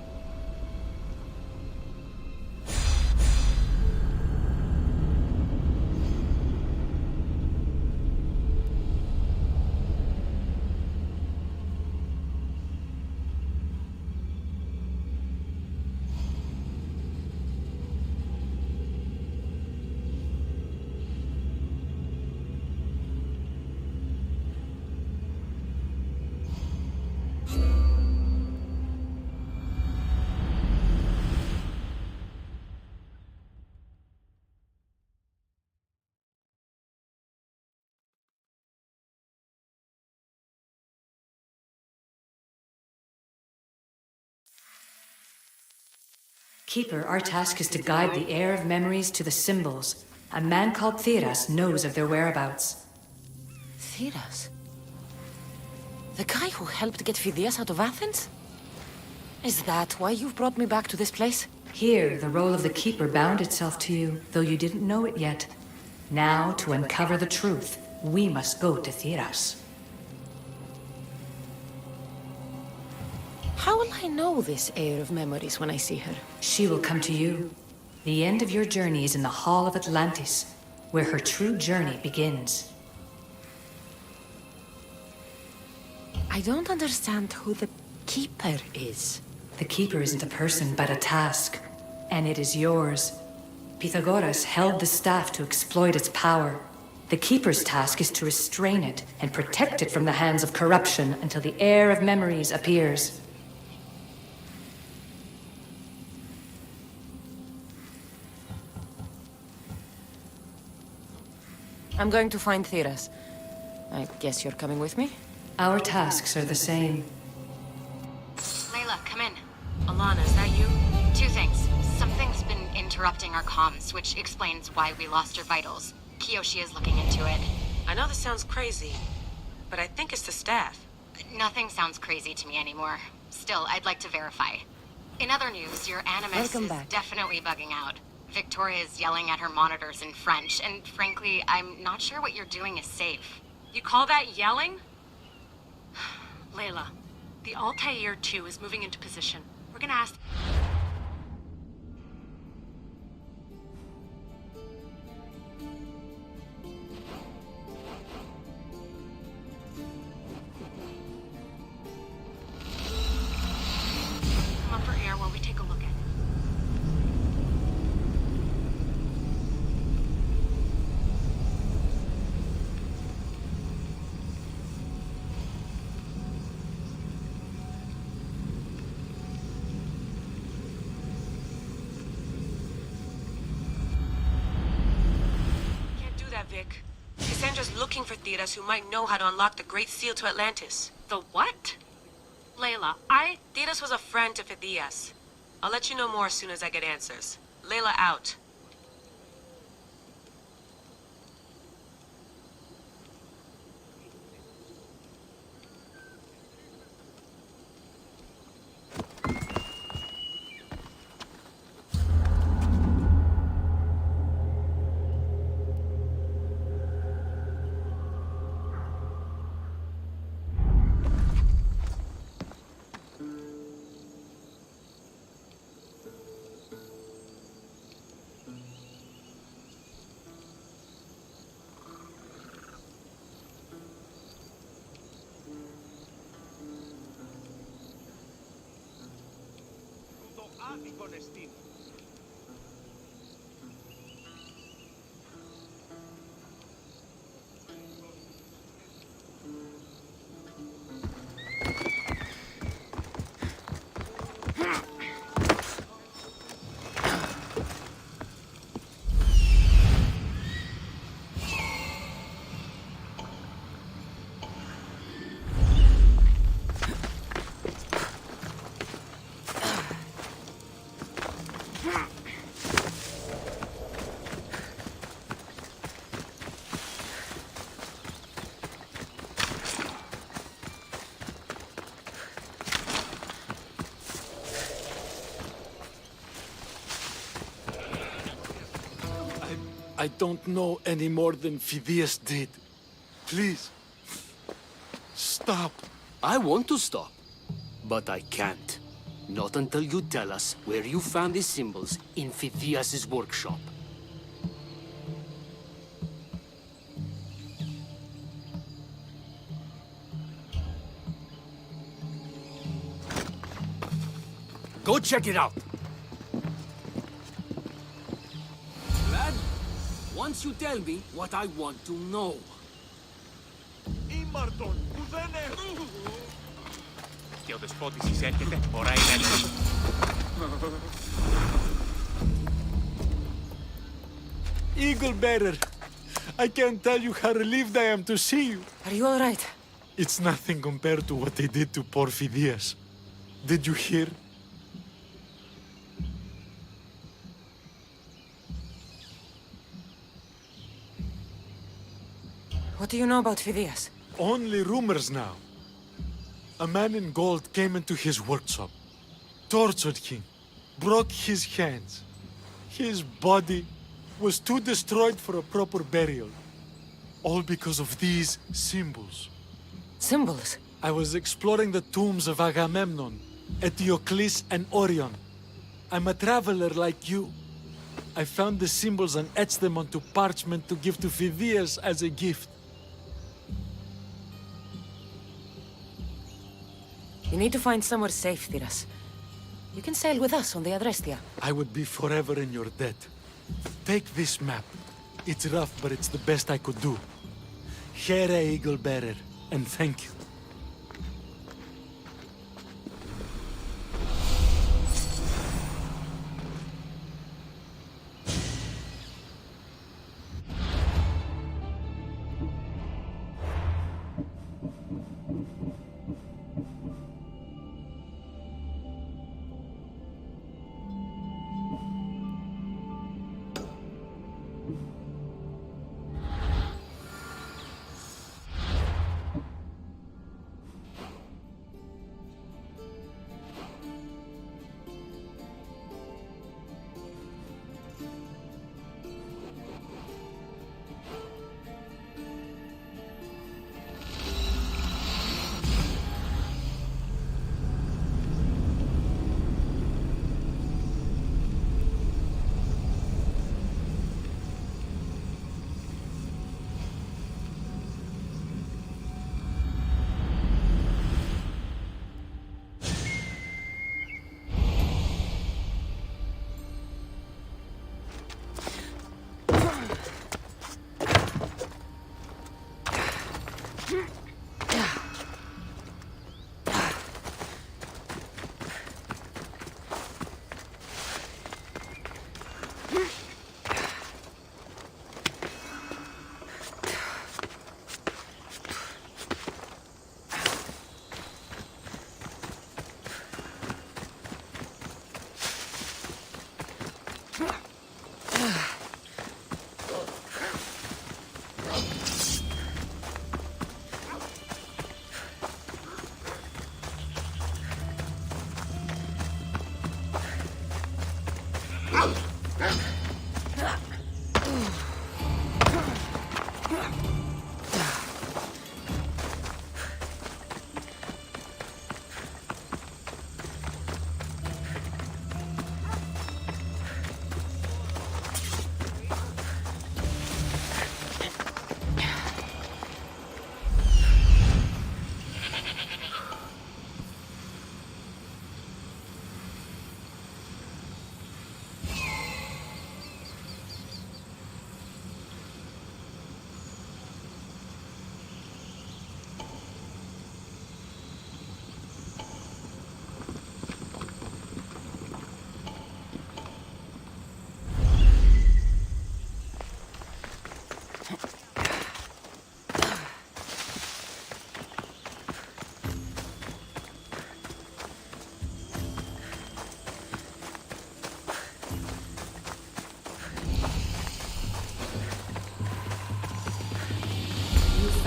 [SPEAKER 11] Keeper, our task is to guide the heir of memories to the symbols. A man called Theras knows of their whereabouts.
[SPEAKER 1] Theras? The guy who helped get Phidias out of Athens? Is that why you've brought me back to this place?
[SPEAKER 11] Here, the role of the Keeper bound itself to you, though you didn't know it yet. Now, to uncover the truth, we must go to Theras.
[SPEAKER 1] How will I know this heir of memories when I see her?
[SPEAKER 11] She will come to you. The end of your journey is in the Hall of Atlantis, where her true journey begins.
[SPEAKER 1] I don't understand who the Keeper is.
[SPEAKER 11] The Keeper isn't a person, but a task. And it is yours. Pythagoras held the staff to exploit its power. The Keeper's task is to restrain it and protect it from the hands of corruption until the heir of memories appears.
[SPEAKER 1] I'm going to find Theras. I guess you're coming with me?
[SPEAKER 11] Our tasks are the same.
[SPEAKER 7] Layla, come in.
[SPEAKER 12] Alana, is that you?
[SPEAKER 7] Two things. Something's been interrupting our comms, which explains why we lost your vitals. Kiyoshi is looking into it.
[SPEAKER 12] I know this sounds crazy, but I think it's the staff.
[SPEAKER 7] Nothing sounds crazy to me anymore. Still, I'd like to verify. In other news, your Animus is definitely bugging out. Victoria is yelling at her monitors in French, and frankly, I'm not sure what you're doing is safe.
[SPEAKER 12] You call that yelling? Layla, the Altair 2 is moving into position. We're gonna ask... Come up for air while we take a look at it. Vic. Cassandra's looking for Theras who might know how to unlock the Great Seal to Atlantis. The what? Layla, Theras was a friend to Phidias. I'll let you know more as soon as I get answers. Layla out.
[SPEAKER 13] I don't know any more than Phidias did. Please, stop.
[SPEAKER 14] I want to stop, but I can't. Not until you tell us where you found these symbols in Phidias' workshop.
[SPEAKER 9] Go check it out.
[SPEAKER 14] Lad, once you tell me what I want to know.
[SPEAKER 15] Και ο δεσπότης εισέρχεται, ώρα είναι έτοιμη.
[SPEAKER 13] Eagle Bearer, I can't tell you how relieved I am to see you.
[SPEAKER 1] Are you all right?
[SPEAKER 13] It's nothing compared to what they did to poor Phidias. Did you hear?
[SPEAKER 1] What do you know about Phidias?
[SPEAKER 13] Only rumors now. A man in gold came into his workshop, tortured him, broke his hands. His body was too destroyed for a proper burial. All because of these symbols.
[SPEAKER 1] Symbols?
[SPEAKER 13] I was exploring the tombs of Agamemnon, Eteocles, and Orion. I'm a traveler like you. I found the symbols and etched them onto parchment to give to Phidias as a gift.
[SPEAKER 1] You need to find somewhere safe, Thiras. You can sail with us on the Adrestia.
[SPEAKER 13] I would be forever in your debt. Take this map. It's rough, but it's the best I could do. Here, Eagle Bearer, and thank you.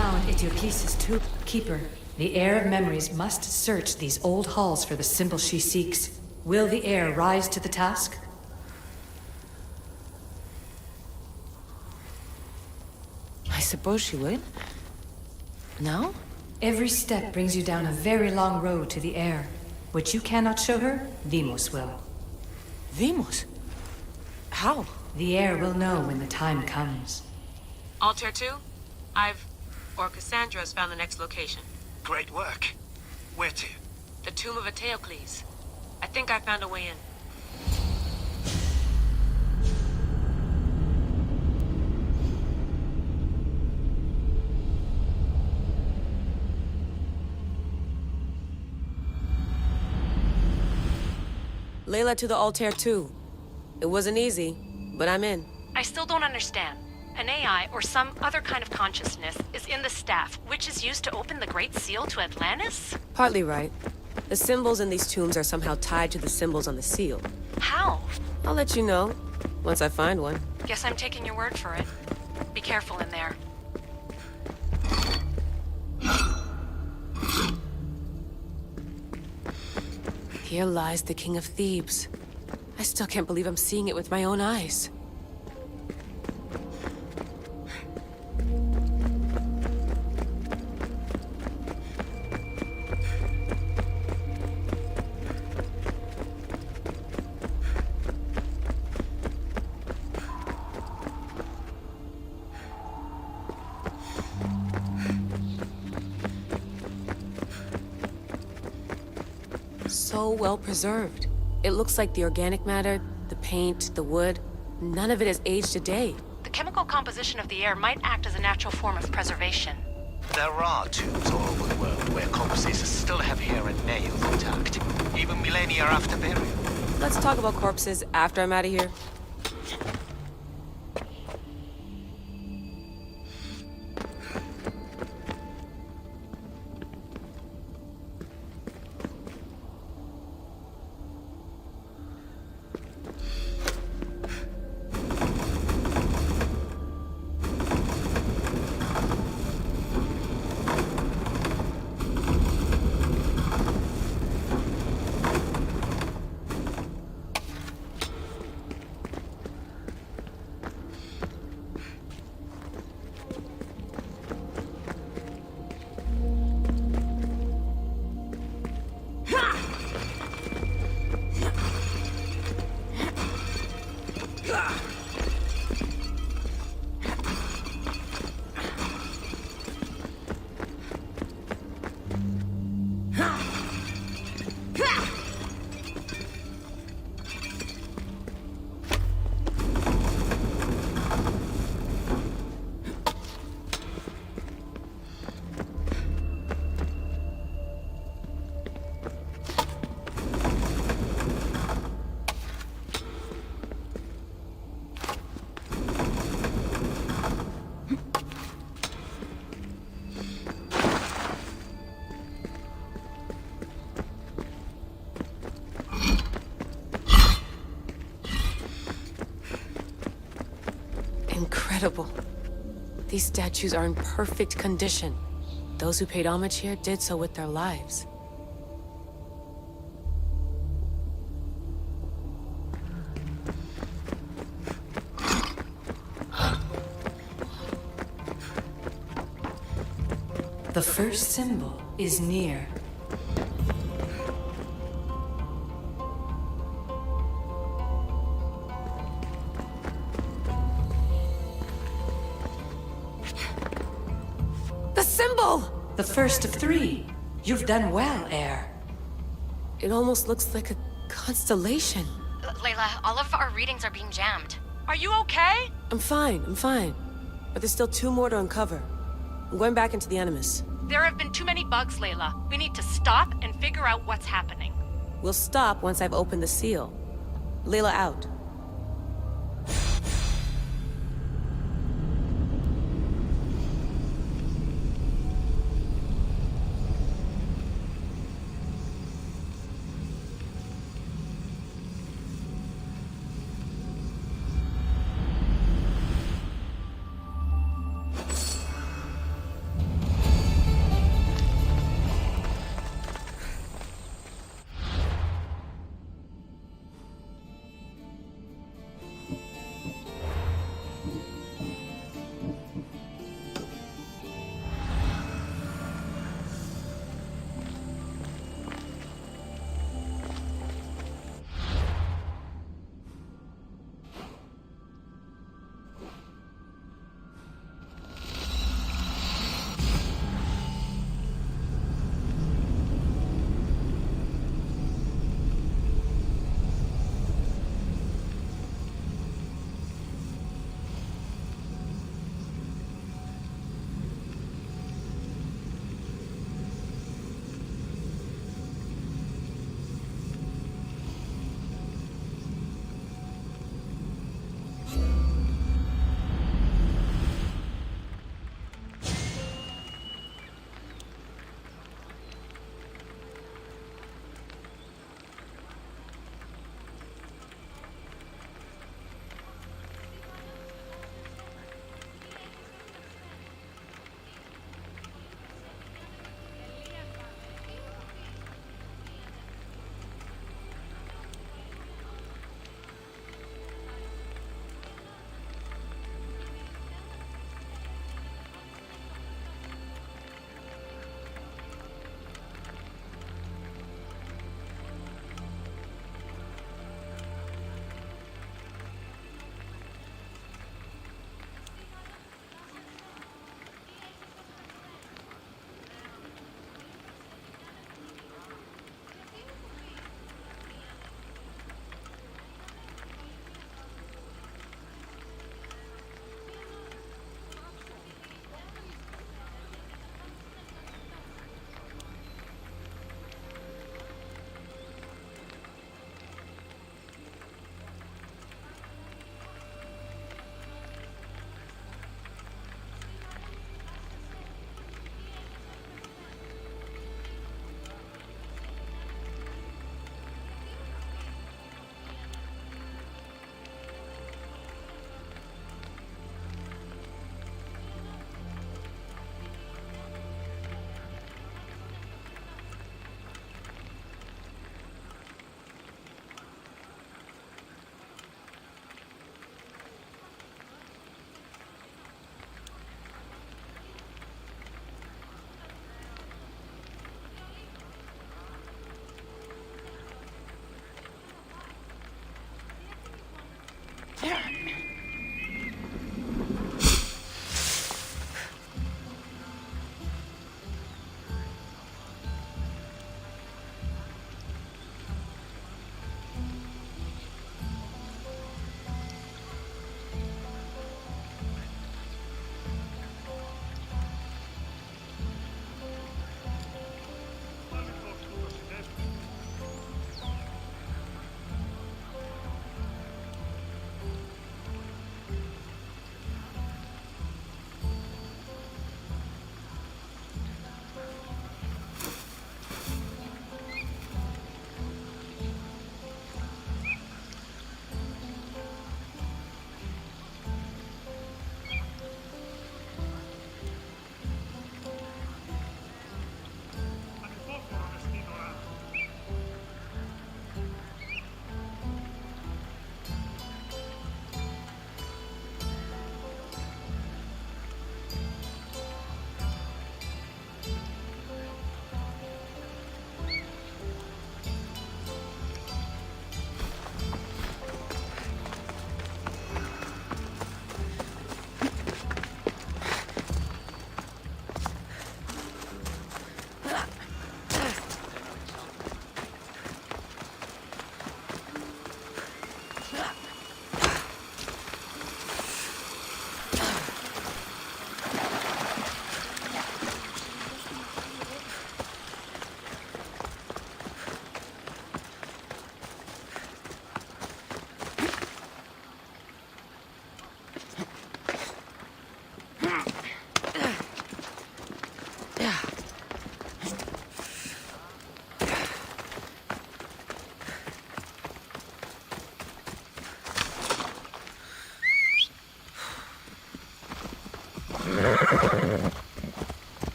[SPEAKER 11] Found Eteocles' tomb. Keeper, the heir of memories must search these old halls for the symbol she seeks. Will the heir rise to the task?
[SPEAKER 2] suppose she would. No?
[SPEAKER 11] Every step brings you down a very long road to the air. What you cannot show her, Deimos will.
[SPEAKER 2] Deimos? How?
[SPEAKER 11] The air will know when the time comes.
[SPEAKER 12] Altair 2, Cassandra's found the next location.
[SPEAKER 9] Great work. Where to?
[SPEAKER 12] The tomb of Eteocles. I think I found a way in.
[SPEAKER 2] Layla to the Altair 2. It wasn't easy, but I'm in.
[SPEAKER 10] I still don't understand. An AI or some other kind of consciousness is in the staff, which is used to open the Great Seal to Atlantis?
[SPEAKER 2] Partly right. The symbols in these tombs are somehow tied to the symbols on the seal.
[SPEAKER 10] How?
[SPEAKER 2] I'll let you know, once I find one.
[SPEAKER 10] Guess I'm taking your word for it. Be careful in there.
[SPEAKER 2] Here lies the King of Thebes. I still can't believe I'm seeing it with my own eyes. So well preserved. It looks like the organic matter, the paint, the wood, none of it has aged a day.
[SPEAKER 10] The chemical composition of the air might act as a natural form of preservation.
[SPEAKER 16] There are tombs all over the world where corpses still have hair and nails intact, even millennia after burial.
[SPEAKER 2] Let's talk about corpses after I'm out of here. Incredible. These statues are in perfect condition. Those who paid homage here did so with their lives.
[SPEAKER 11] The first symbol is near.
[SPEAKER 2] The symbol!
[SPEAKER 11] The first of 3. You've done well, Air.
[SPEAKER 2] It almost looks like a constellation.
[SPEAKER 7] Layla, all of our readings are being jammed.
[SPEAKER 10] Are you okay?
[SPEAKER 2] I'm fine. But there's still 2 more to uncover. I'm going back into the Animus.
[SPEAKER 10] There have been too many bugs, Layla. We need to stop and figure out what's happening.
[SPEAKER 2] We'll stop once I've opened the seal. Layla out.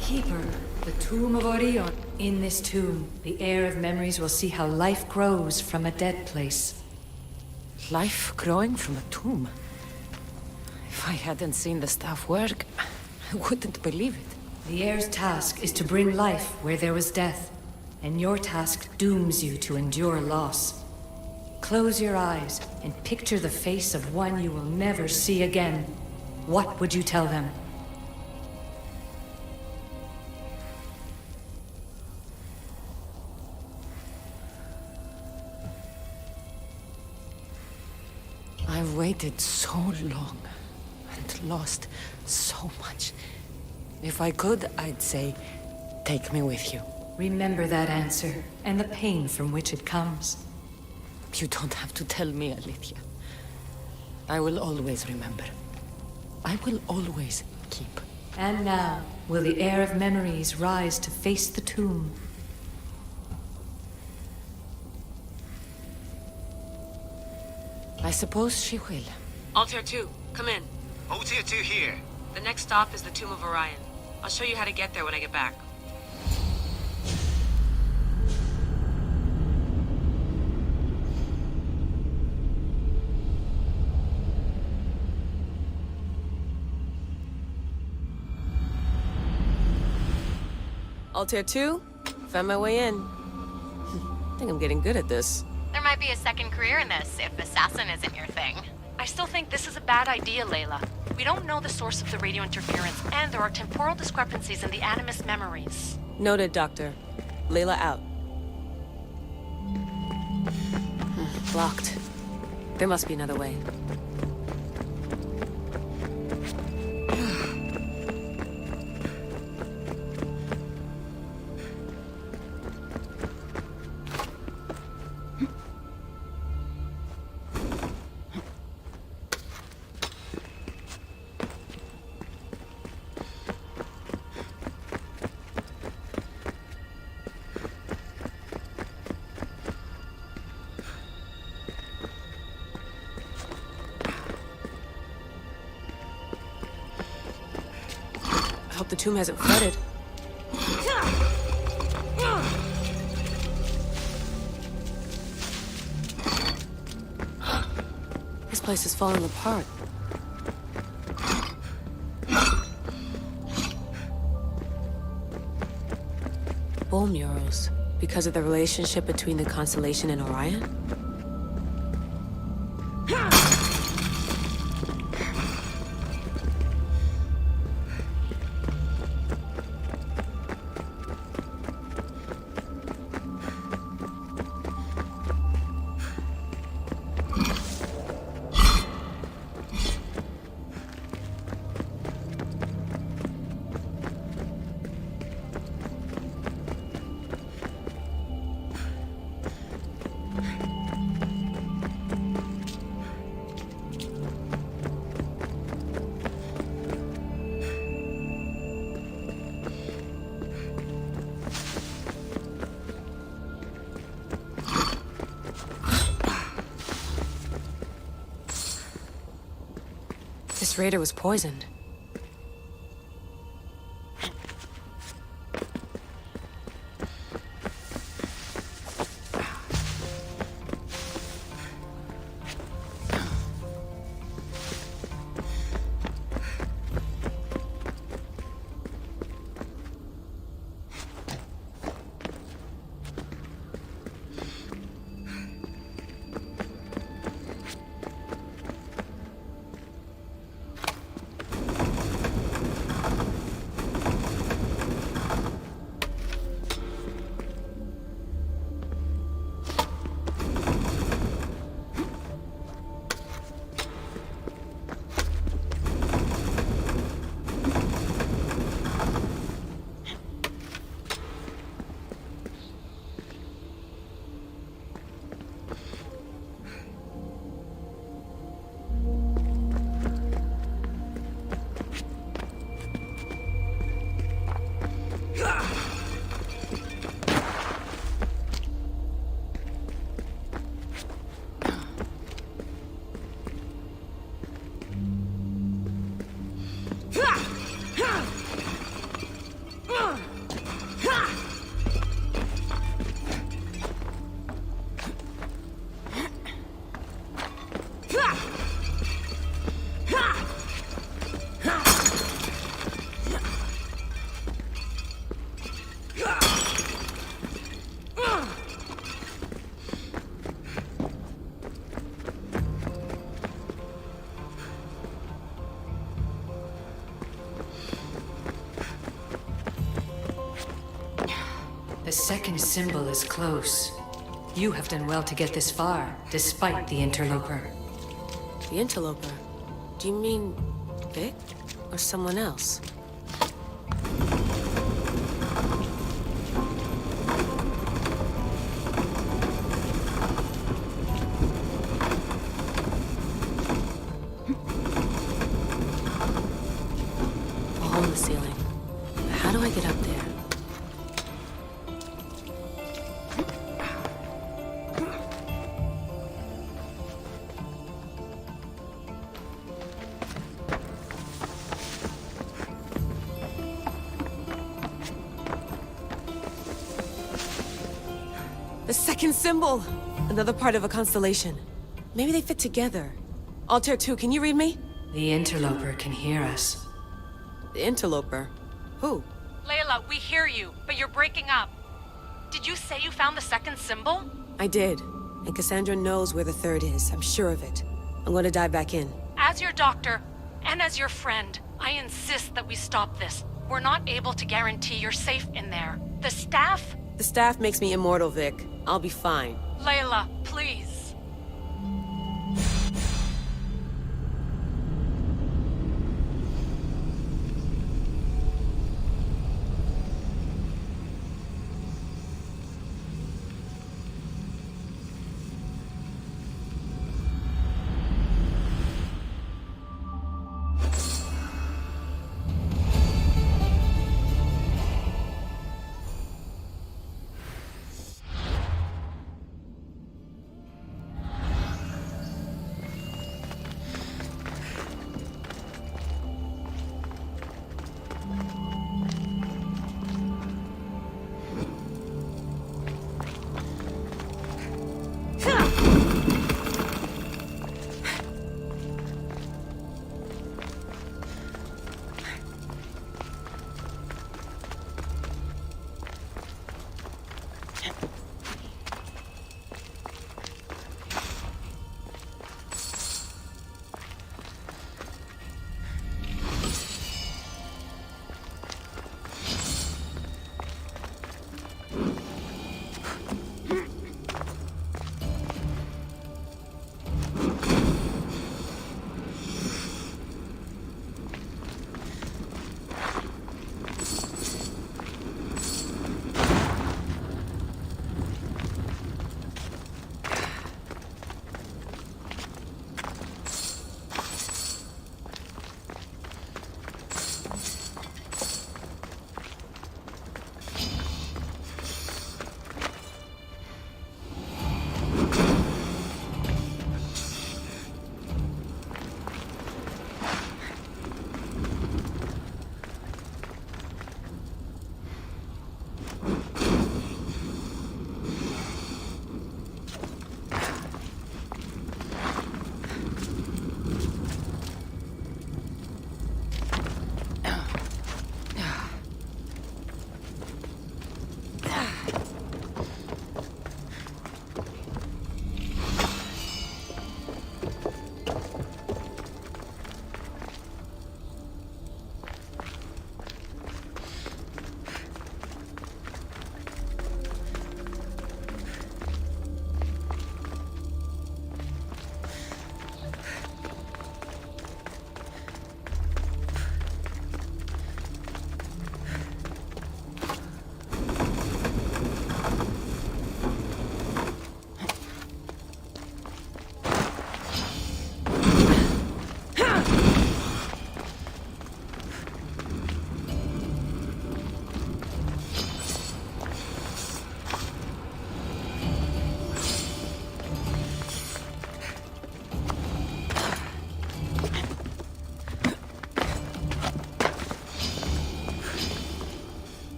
[SPEAKER 11] Keeper, the tomb of Orion. In this tomb, the heir of memories will see how life grows from a dead place.
[SPEAKER 1] Life growing from a tomb? If I hadn't seen the staff work, I wouldn't believe it.
[SPEAKER 11] The heir's task is to bring life where there was death, and your task dooms you to endure loss. Close your eyes and picture the face of one you will never see again. What would you tell them?
[SPEAKER 1] I've waited so long and lost so much. If I could, I'd say, take me with you.
[SPEAKER 11] Remember that answer, and the pain from which it comes.
[SPEAKER 1] You don't have to tell me, Alethea. I will always remember. I will always keep.
[SPEAKER 11] And now, will the heir of memories rise to face the tomb?
[SPEAKER 1] I suppose she will.
[SPEAKER 12] Altair 2, come in.
[SPEAKER 16] Altair 2 here.
[SPEAKER 12] The next stop is the Tomb of Orion. I'll show you how to get there when I get back.
[SPEAKER 2] Altair 2, found my way in. I think I'm getting good at this.
[SPEAKER 7] There might be a second career in this if assassin isn't your thing.
[SPEAKER 10] I still think this is a bad idea, Layla. We don't know the source of the radio interference, and there are temporal discrepancies in the Animus memories.
[SPEAKER 2] Noted, Doctor. Layla out. Blocked. There must be another way. I hope the tomb hasn't flooded. This place is falling apart. Bull murals, because of the relationship between the constellation and Orion? This raider was poisoned.
[SPEAKER 11] The second symbol is close. You have done well to get this far, despite the interloper.
[SPEAKER 2] The interloper? Do you mean Vic? Or someone else? A hole in the ceiling. How do I get up there? The second symbol! Another part of a constellation. Maybe they fit together. Altair 2, can you read me?
[SPEAKER 11] The interloper can hear us.
[SPEAKER 2] The interloper? Who?
[SPEAKER 10] Layla, we hear you, but you're breaking up. Did you say you found the second symbol?
[SPEAKER 2] I did. And Cassandra knows where the third is. I'm sure of it. I'm going to dive back in.
[SPEAKER 10] As your doctor, and as your friend, I insist that we stop this. We're not able to guarantee you're safe in there. The staff?
[SPEAKER 2] The staff makes me immortal, Vic. I'll be fine.
[SPEAKER 10] Layla, please.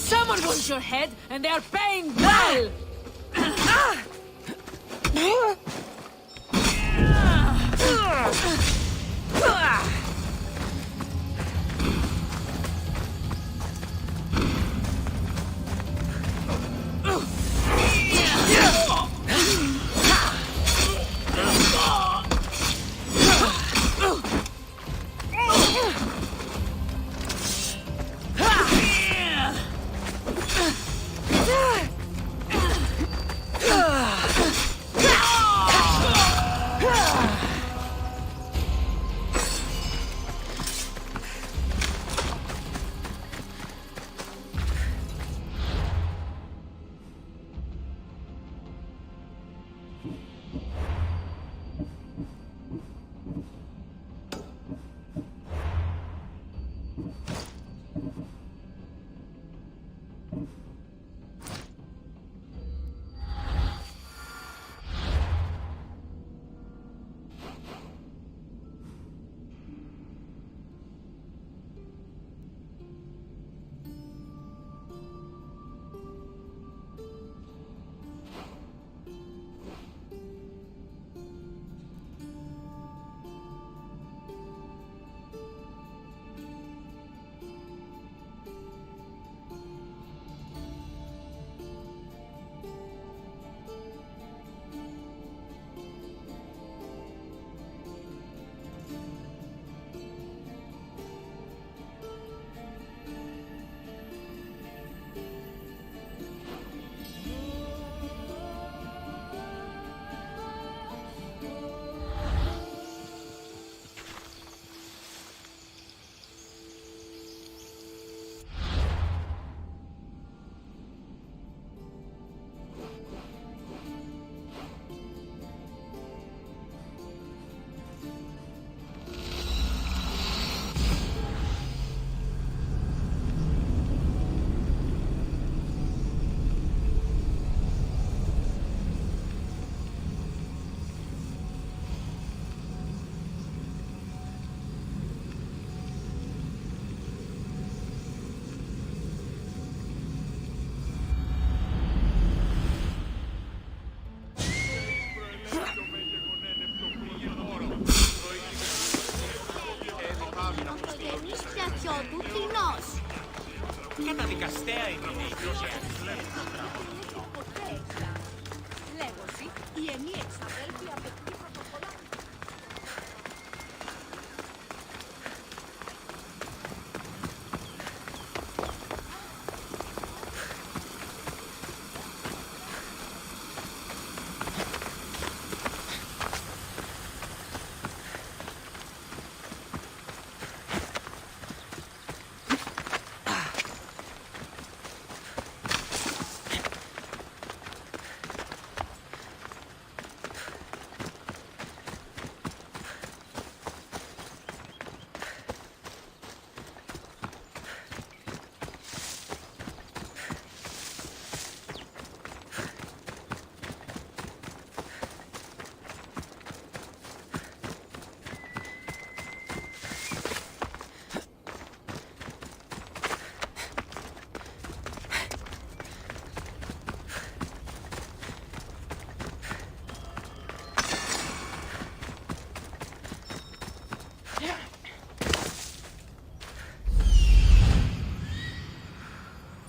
[SPEAKER 17] Someone wants your head, and they are paying well!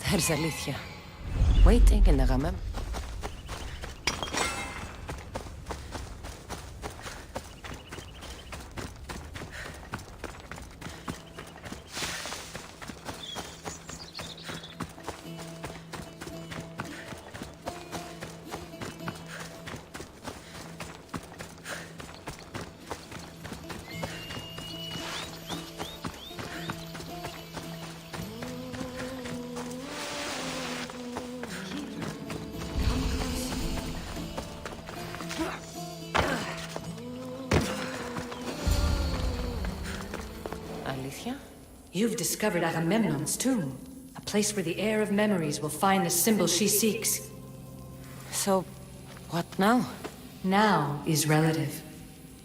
[SPEAKER 1] There's Alicia, waiting in the Ramam.
[SPEAKER 11] You've discovered Agamemnon's tomb, a place where the heir of memories will find the symbol she seeks.
[SPEAKER 1] So, what now?
[SPEAKER 11] Now is relative.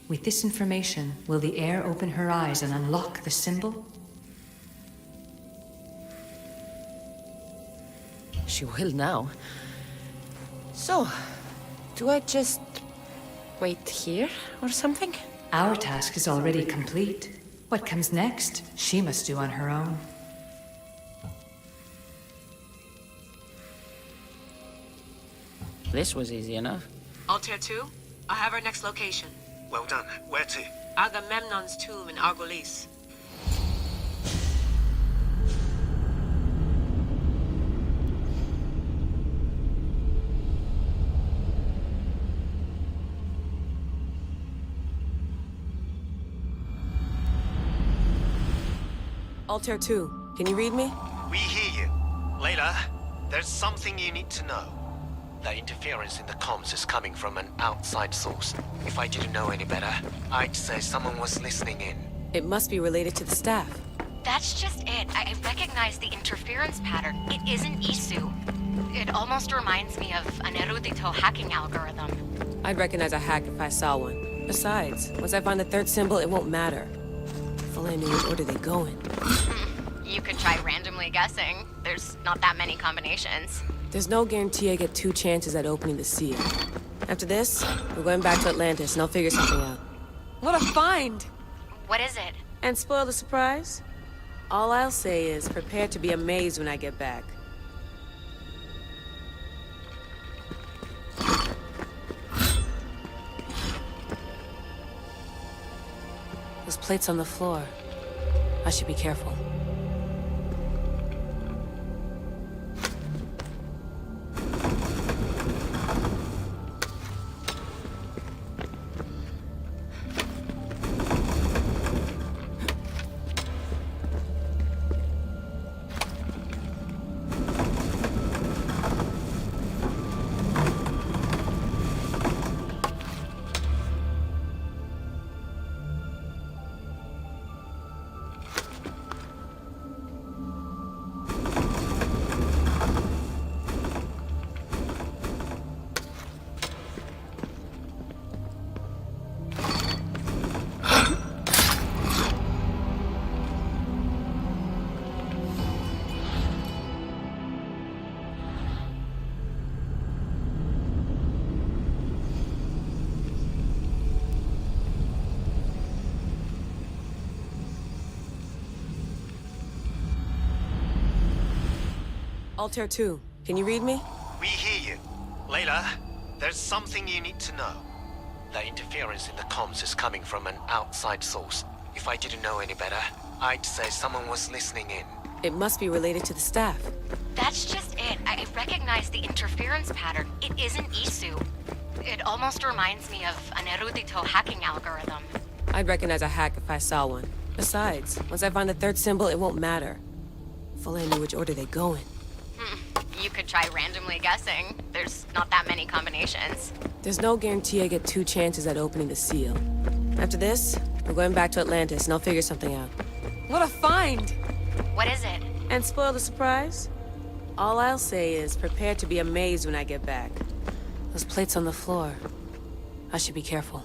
[SPEAKER 11] With this information, will the heir open her eyes and unlock the symbol?
[SPEAKER 1] She will now. So, do I just wait here or something?
[SPEAKER 11] Our task is already complete. What comes next, she must do on her own.
[SPEAKER 1] This was easy enough.
[SPEAKER 12] Altair 2, I have our next location.
[SPEAKER 16] Well done. Where to?
[SPEAKER 12] Agamemnon's tomb in Argolis.
[SPEAKER 2] Altair 2, can you read me?
[SPEAKER 16] We hear you. Layla, there's something you need to know. The interference in the comms is coming from an outside source. If I didn't know any better, I'd say someone was listening in.
[SPEAKER 2] It must be related to the staff.
[SPEAKER 7] That's just it. I recognize the interference pattern. It isn't Isu. It almost reminds me of an erudito hacking algorithm.
[SPEAKER 2] I'd recognize a hack if I saw one. Besides, once I find the third symbol, it won't matter. If only I knew which order they go in.
[SPEAKER 7] You could try randomly guessing. There's not that many combinations.
[SPEAKER 2] There's no guarantee I get 2 chances at opening the seal. After this, we're going back to Atlantis, and I'll figure something out. What a find!
[SPEAKER 7] What is it?
[SPEAKER 2] And spoil the surprise? All I'll say is, prepare to be amazed when I get back. Those plates on the floor. I should be careful. Altair 2, can you read me?
[SPEAKER 16] We hear you. Layla, there's something you need to know. The interference in the comms is coming from an outside source. If I didn't know any better, I'd say someone was listening in.
[SPEAKER 2] It must be related to the staff.
[SPEAKER 7] That's just it. I recognize the interference pattern. It isn't Isu. It almost reminds me of an erudito hacking algorithm.
[SPEAKER 2] I'd recognize a hack if I saw one. Besides, once I find the third symbol, it won't matter. If only I knew which order they go in.
[SPEAKER 7] You could try randomly guessing. There's not that many combinations.
[SPEAKER 2] There's no guarantee I get 2 chances at opening the seal. After this, we're going back to Atlantis, and I'll figure something out. What a find!
[SPEAKER 7] What is it?
[SPEAKER 2] And spoil the surprise? All I'll say is, prepare to be amazed when I get back. Those plates on the floor. I should be careful.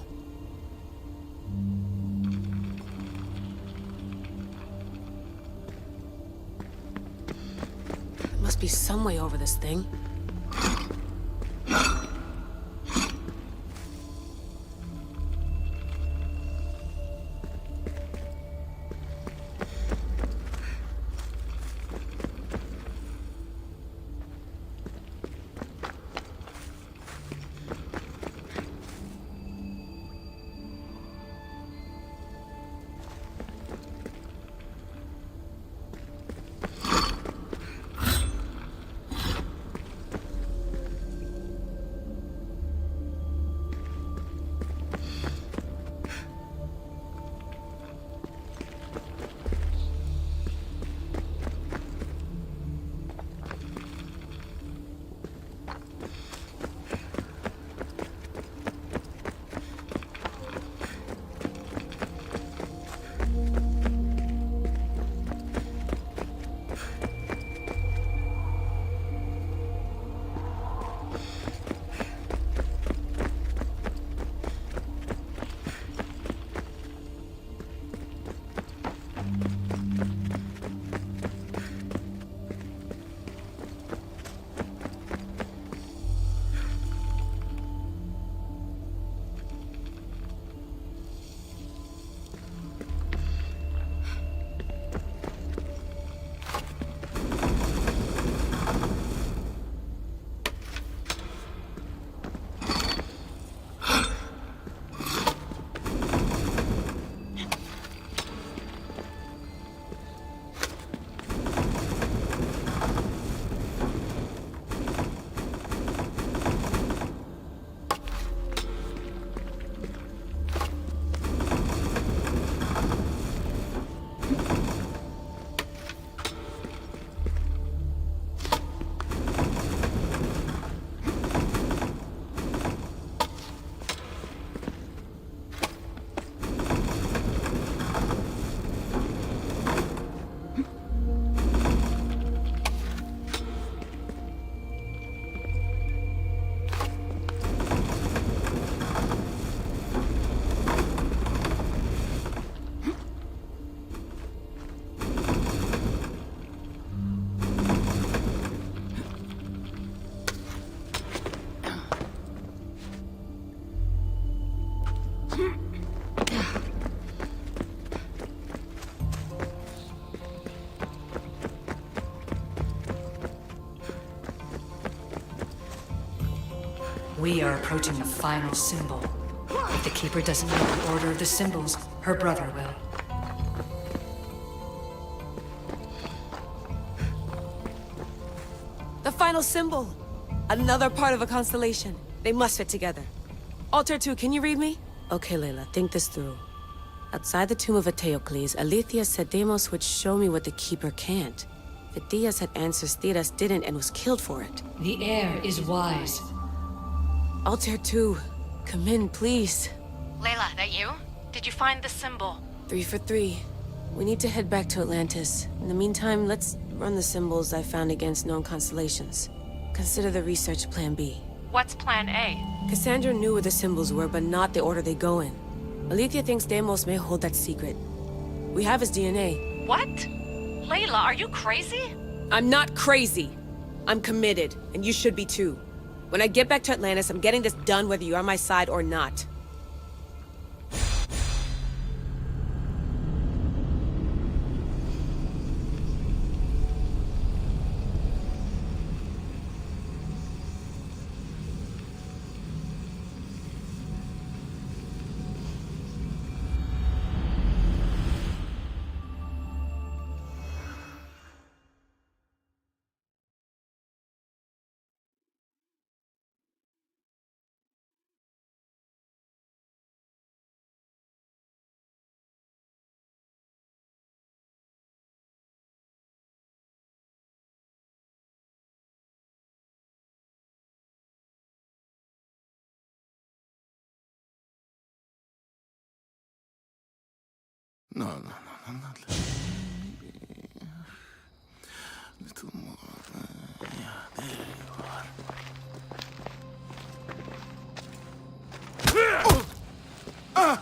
[SPEAKER 2] There must be some way over this thing.
[SPEAKER 11] We are approaching the final symbol. If the Keeper doesn't know the order of the symbols, her brother will.
[SPEAKER 2] The final symbol! Another part of a constellation. They must fit together. Alter 2, can you read me? Okay, Layla, think this through. Outside the tomb of Eteocles, Alethea said Deimos would show me what the Keeper can't. Phidias had answers Theras didn't and was killed for it.
[SPEAKER 11] The heir is wise.
[SPEAKER 2] Altair 2, come in, please.
[SPEAKER 10] Layla, that you? Did you find the symbol?
[SPEAKER 2] 3 for 3. We need to head back to Atlantis. In the meantime, let's run the symbols I found against known constellations. Consider the research Plan B.
[SPEAKER 10] What's Plan A?
[SPEAKER 2] Cassandra knew where the symbols were, but not the order they go in. Alethea thinks Deimos may hold that secret. We have his DNA.
[SPEAKER 10] What? Layla, are you crazy?
[SPEAKER 2] I'm not crazy. I'm committed, and you should be too. When I get back to Atlantis, I'm getting this done whether you're on my side or not.
[SPEAKER 5] No, not little more. Yeah, there you are.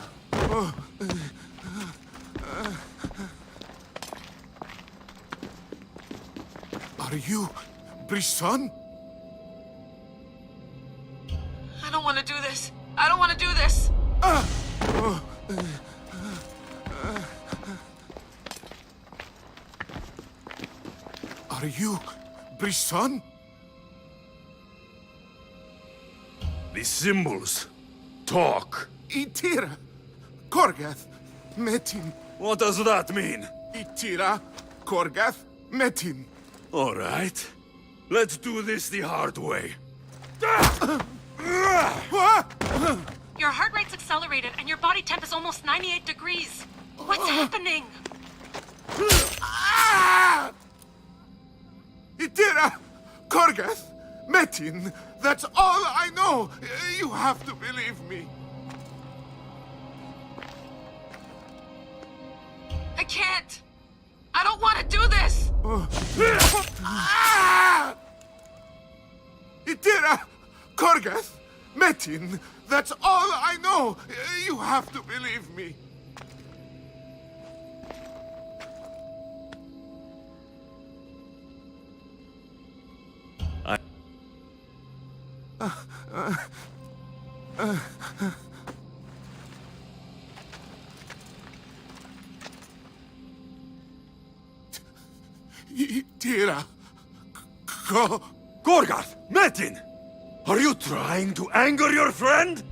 [SPEAKER 5] Are you Brisson?
[SPEAKER 12] I don't want to do this. I don't want to do this.
[SPEAKER 5] Are you Brisson?
[SPEAKER 18] The symbols talk.
[SPEAKER 5] Itira, Korgath, Metin.
[SPEAKER 18] What does that mean?
[SPEAKER 5] Itira, Korgath, Metin.
[SPEAKER 18] All right. Let's do this the hard way.
[SPEAKER 10] Your heart rate's accelerated and your body temp is almost 98 degrees. What's happening?
[SPEAKER 5] Itira, Korgath, Metin. That's all I know. You have to believe me.
[SPEAKER 12] I can't. I don't want to do this.
[SPEAKER 5] Itira, Korgath, Metin. That's all I know. You have to believe me. Itira,
[SPEAKER 18] Korgath, Metin! Are you trying to anger your friend?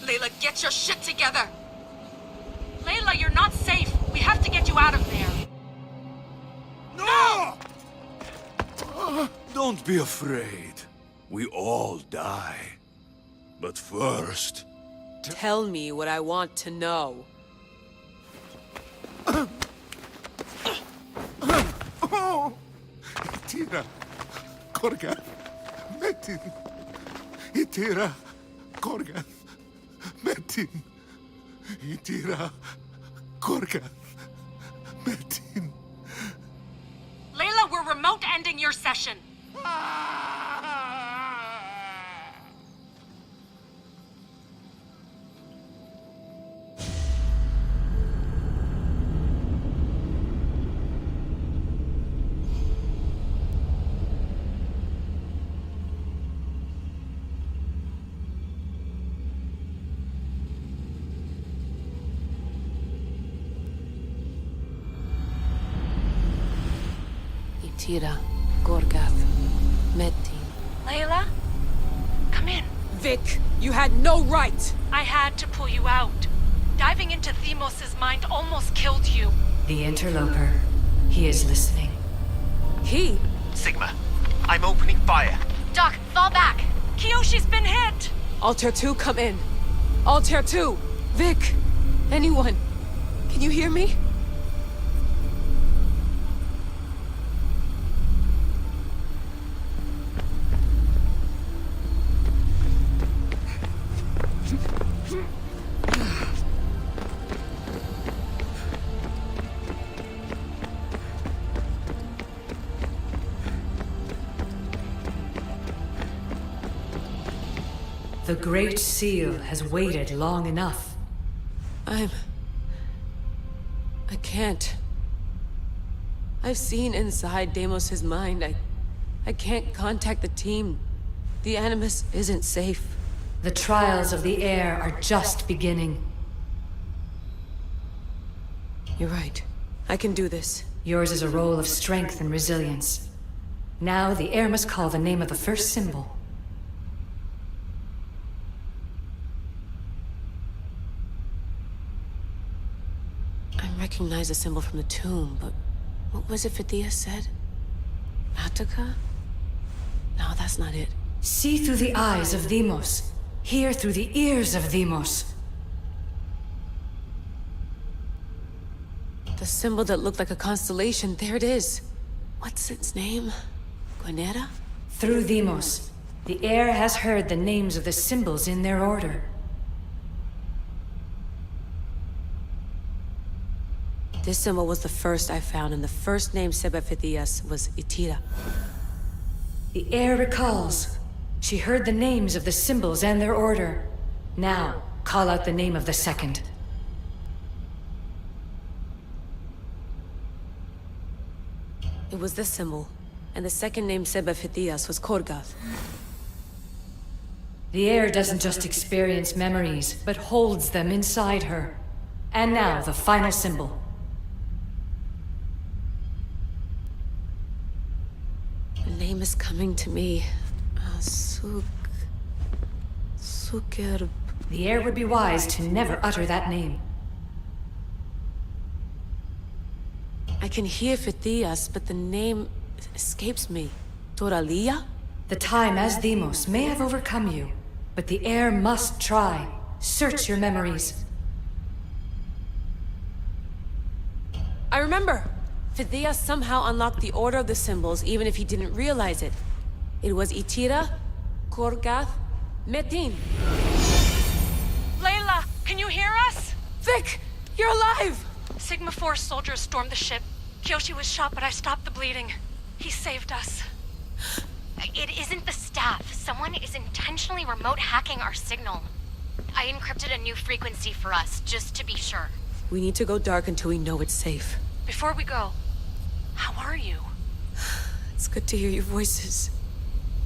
[SPEAKER 12] Layla, get your shit together!
[SPEAKER 10] Layla, you're not safe. We have to get you out of there.
[SPEAKER 18] No! Don't be afraid. We all die. But first...
[SPEAKER 2] Tell me what I want to know.
[SPEAKER 5] Itira, Korgath, Metin. Itira, Korgath, Metin.
[SPEAKER 18] Itira, Korgath, Metin.
[SPEAKER 10] Layla, we're remote ending your session.
[SPEAKER 2] Itira, Korgath, Metin.
[SPEAKER 10] Layla? Come in.
[SPEAKER 2] Vic, you had no right!
[SPEAKER 10] I had to pull you out. Diving into Themos' mind almost killed you.
[SPEAKER 11] The interloper. He is listening.
[SPEAKER 2] He?
[SPEAKER 16] Sigma, I'm opening fire.
[SPEAKER 10] Doc, fall back. Kiyoshi's been hit.
[SPEAKER 2] Altair 2, come in. Altair 2! Vic! Anyone? Can you hear me?
[SPEAKER 11] The Great Seal has waited long enough.
[SPEAKER 2] I can't. I've seen inside Deimos' mind. I can't contact the team. The Animus isn't safe.
[SPEAKER 11] The trials of the air are just beginning.
[SPEAKER 2] You're right. I can do this.
[SPEAKER 11] Yours is a role of strength and resilience. Now the air must call the name of the first symbol.
[SPEAKER 2] I recognize the symbol from the tomb, but what was it Fithia said? Attica? No, that's not it.
[SPEAKER 11] See through the eyes of Deimos. Hear through the ears of Deimos.
[SPEAKER 2] The symbol that looked like a constellation, there it is. What's its name? Guanera?
[SPEAKER 11] Through Deimos, the air has heard the names of the symbols in their order.
[SPEAKER 2] This symbol was the first I found, and the first name said by Fithias was Itira.
[SPEAKER 11] The air recalls. She heard the names of the symbols and their order. Now, call out the name of the second.
[SPEAKER 2] It was this symbol, and the second name said by Fithias was Korgath.
[SPEAKER 11] The air doesn't just experience memories, but holds them inside her. And now, the final symbol.
[SPEAKER 2] The name is coming to me. Sukerb.
[SPEAKER 11] The air would be wise to never utter that name.
[SPEAKER 2] I can hear Fithias, but the name escapes me. Toralia?
[SPEAKER 11] The time as Deimos may have overcome you, but the air must try. Search your memories.
[SPEAKER 2] I remember! Fithias somehow unlocked the order of the symbols, even if he didn't realize it. It was Itira, Korgath, Metin.
[SPEAKER 10] Layla, can you hear us?
[SPEAKER 2] Vic! You're alive!
[SPEAKER 10] Sigma 4 soldiers stormed the ship. Kyoshi was shot, but I stopped the bleeding. He saved us.
[SPEAKER 7] It isn't the staff. Someone is intentionally remote hacking our signal. I encrypted a new frequency for us, just to be sure.
[SPEAKER 2] We need to go dark until we know it's safe.
[SPEAKER 10] Before we go, how are you?
[SPEAKER 2] It's good to hear your voices.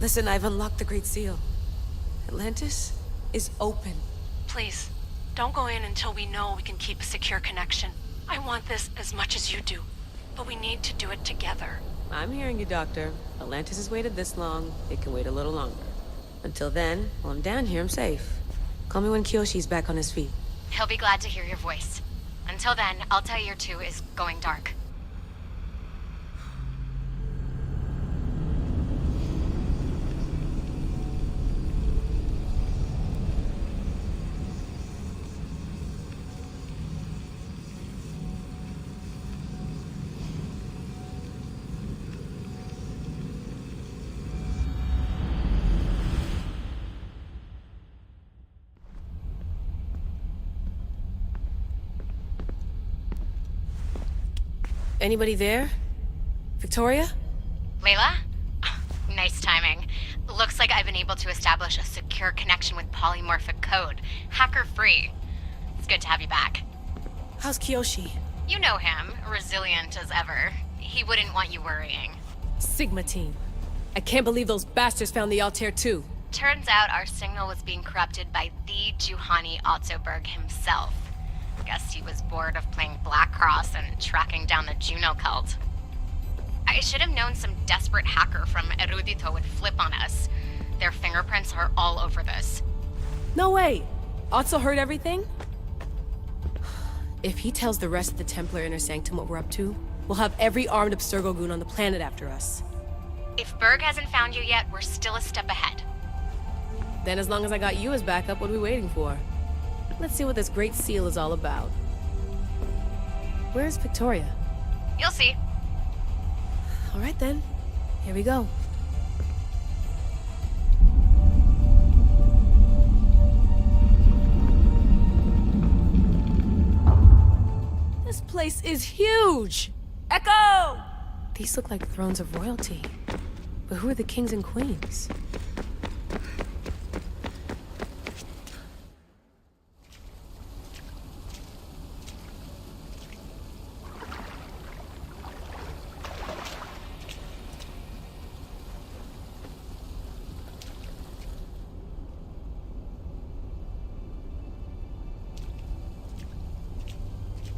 [SPEAKER 2] Listen, I've unlocked the Great Seal. Atlantis is open.
[SPEAKER 10] Please, don't go in until we know we can keep a secure connection. I want this as much as you do, but we need to do it together.
[SPEAKER 2] I'm hearing you, Doctor. Atlantis has waited this long. It can wait a little longer. Until then, while I'm down here, I'm safe. Call me when Kyoshi's back on his feet.
[SPEAKER 7] He'll be glad to hear your voice. Until then, Altair 2 is going dark.
[SPEAKER 2] Anybody there? Victoria?
[SPEAKER 7] Layla? Nice timing. Looks like I've been able to establish a secure connection with polymorphic code, hacker-free. It's good to have you back.
[SPEAKER 2] How's Kiyoshi?
[SPEAKER 7] You know him, resilient as ever. He wouldn't want you worrying.
[SPEAKER 2] Sigma team. I can't believe those bastards found the Altair too.
[SPEAKER 7] Turns out our signal was being corrupted by the Juhani Ottoberg himself. Guess he was bored of playing Black Cross and tracking down the Juno cult. I should have known some desperate hacker from Erudito would flip on us. Their fingerprints are all over this.
[SPEAKER 2] No way! Otso heard everything? If he tells the rest of the Templar Inner Sanctum what we're up to, we'll have every armed Abstergo goon on the planet after us.
[SPEAKER 7] If Berg hasn't found you yet, we're still a step ahead.
[SPEAKER 2] Then as long as I got you as backup, what are we waiting for? Let's see what this Great Seal is all about. Where's Victoria?
[SPEAKER 7] You'll see.
[SPEAKER 2] All right then. Here we go. This place is huge! Echo! These look like thrones of royalty. But who are the kings and queens?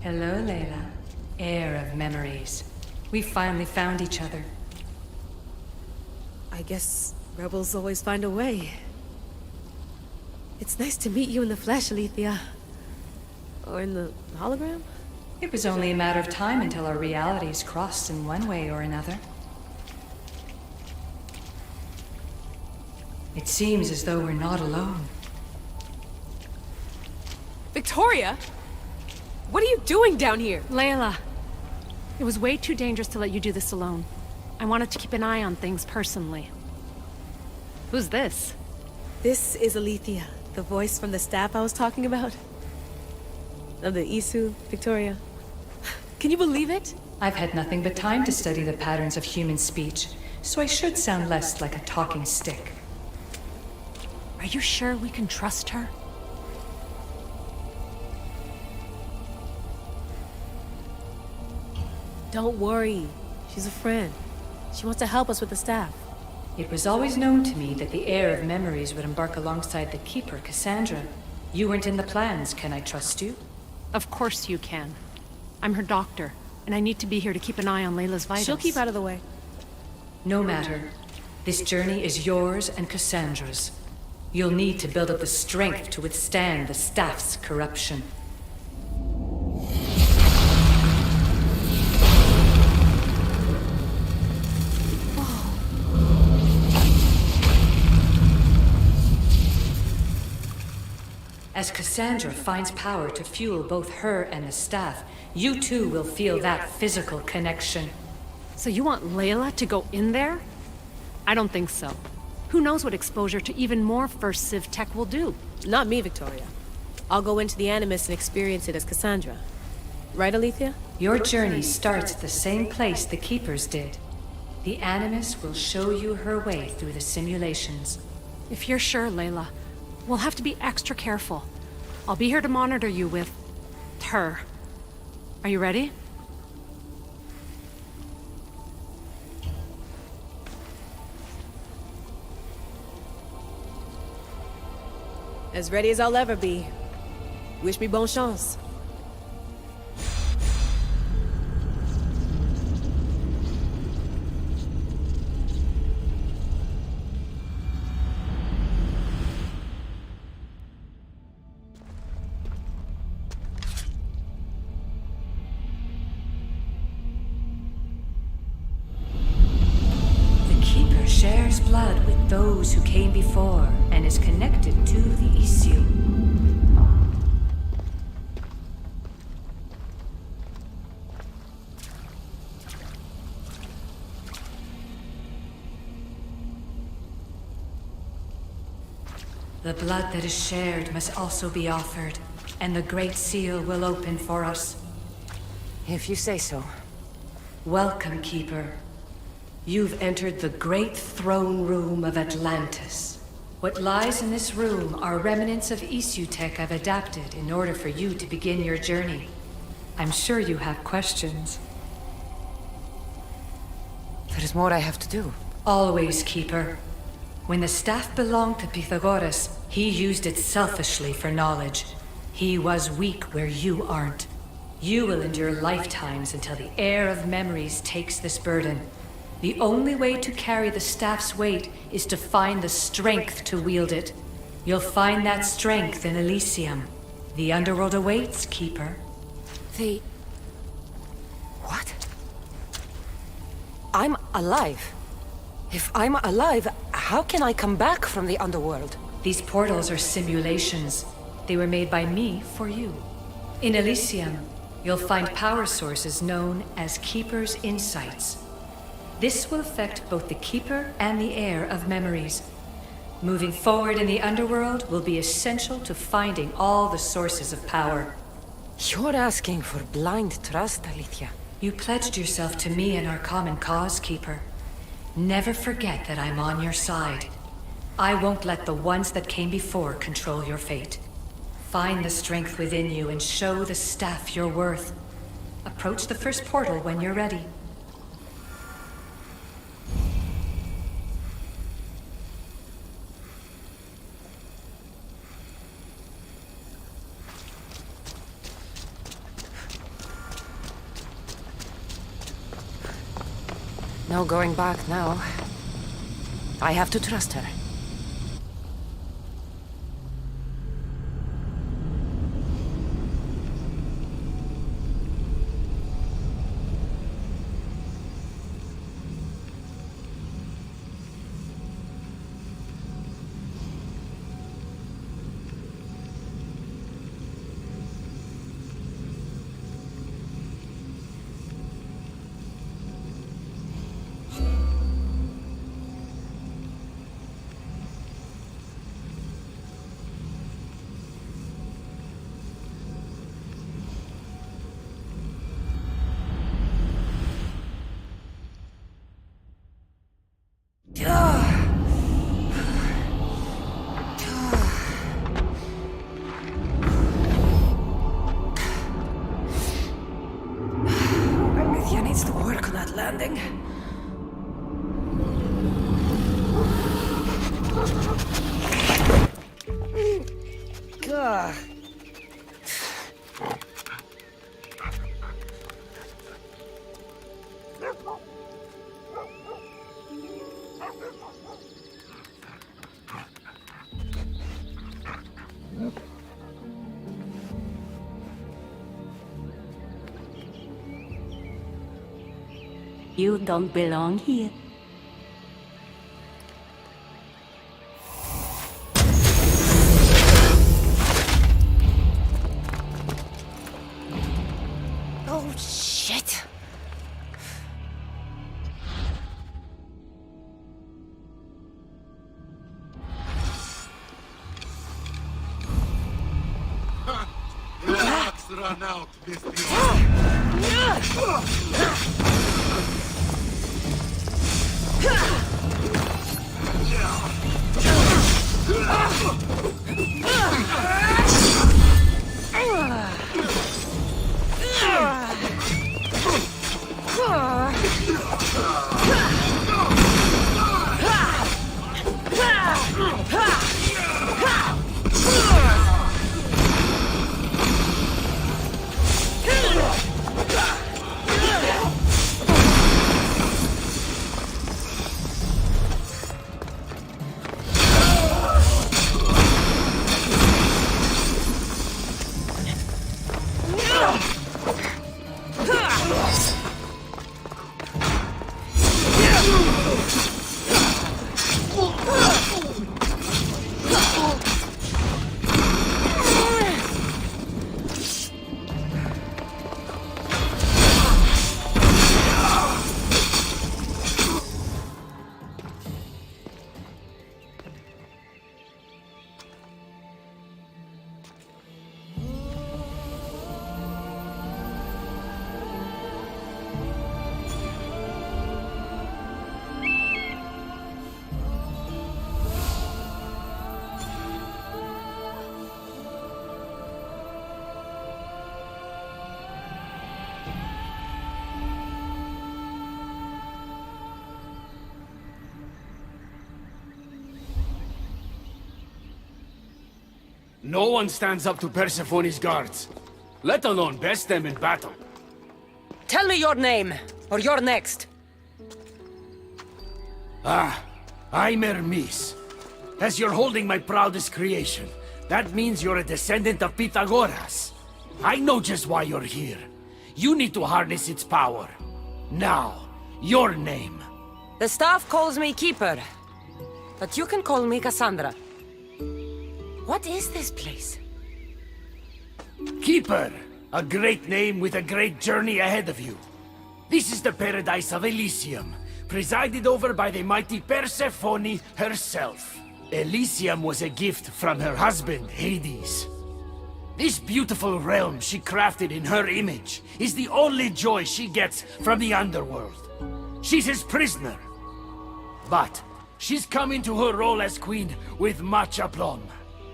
[SPEAKER 11] Hello, Layla. Heir of memories. We finally found each other.
[SPEAKER 2] I guess rebels always find a way. It's nice to meet you in the flesh, Alethea. Or in the hologram?
[SPEAKER 11] It was only a matter of time until our realities crossed in one way or another. It seems as though we're not alone.
[SPEAKER 2] Victoria? What are you doing down here?
[SPEAKER 10] Layla, it was way too dangerous to let you do this alone. I wanted to keep an eye on things personally. Who's this?
[SPEAKER 2] This is Alethea, the voice from the staff I was talking about. Of the Isu, Victoria. Can you believe it?
[SPEAKER 11] I've had nothing but time to study the patterns of human speech, so I should sound less like a talking stick.
[SPEAKER 10] Are you sure we can trust her?
[SPEAKER 2] Don't worry. She's a friend. She wants to help us with the staff.
[SPEAKER 11] It was always known to me that the heir of memories would embark alongside the Keeper, Cassandra. You weren't in the plans. Can I trust you?
[SPEAKER 10] Of course you can. I'm her doctor, and I need to be here to keep an eye on Layla's vitals.
[SPEAKER 2] She'll keep out of the way.
[SPEAKER 11] No matter. This journey is yours and Cassandra's. You'll need to build up the strength to withstand the staff's corruption. As Cassandra finds power to fuel both her and the staff, you too will feel that physical connection.
[SPEAKER 10] So you want Layla to go in there? I don't think so. Who knows what exposure to even more First Civ tech will do?
[SPEAKER 2] Not me, Victoria. I'll go into the Animus and experience it as Cassandra. Right, Alethea?
[SPEAKER 11] Your journey starts at the same place the Keepers did. The Animus will show you her way through the simulations.
[SPEAKER 10] If you're sure, Layla, we'll have to be extra careful. I'll be here to monitor you with her. Are you ready?
[SPEAKER 2] As ready as I'll ever be. Wish me bonne chance.
[SPEAKER 11] Shares blood with those who came before and is connected to the issue. The blood that is shared must also be offered, and the Great Seal will open for us.
[SPEAKER 1] If you say so.
[SPEAKER 11] Welcome, Keeper. You've entered the great throne room of Atlantis. What lies in this room are remnants of Isutech I've adapted in order for you to begin your journey. I'm sure you have questions.
[SPEAKER 1] There's more I have to do.
[SPEAKER 11] Always, Keeper. When the staff belonged to Pythagoras, he used it selfishly for knowledge. He was weak where you aren't. You will endure lifetimes until the heir of memories takes this burden. The only way to carry the staff's weight is to find the strength to wield it. You'll find that strength in Elysium. The underworld awaits, Keeper.
[SPEAKER 1] What? I'm alive. If I'm alive, how can I come back from the underworld?
[SPEAKER 11] These portals are simulations. They were made by me for you. In Elysium, you'll find power sources known as Keeper's Insights. This will affect both the Keeper and the heir of memories. Moving forward in the underworld will be essential to finding all the sources of power.
[SPEAKER 1] You're asking for blind trust, Alethea.
[SPEAKER 11] You pledged yourself to me and our common cause, Keeper. Never forget that I'm on your side. I won't let the ones that came before control your fate. Find the strength within you and show the staff your worth. Approach the first portal when you're ready.
[SPEAKER 1] No going back now. I have to trust her. Alethea needs to work on that landing. Gah.
[SPEAKER 19] You don't belong here.
[SPEAKER 1] Oh, shit.
[SPEAKER 5] Your luck's run out, Misty.
[SPEAKER 14] No one stands up to Persephone's guards, let alone best them in battle.
[SPEAKER 1] Tell me your name, or you're next.
[SPEAKER 14] I'm Hermes. As you're holding my proudest creation, that means you're a descendant of Pythagoras. I know just why you're here. You need to harness its power. Now, your name.
[SPEAKER 1] The staff calls me Keeper, but you can call me Cassandra. What is this place?
[SPEAKER 14] Keeper, a great name with a great journey ahead of you. This is the paradise of Elysium, presided over by the mighty Persephone herself. Elysium was a gift from her husband, Hades. This beautiful realm she crafted in her image is the only joy she gets from the underworld. She's his prisoner. But she's come into her role as queen with much aplomb.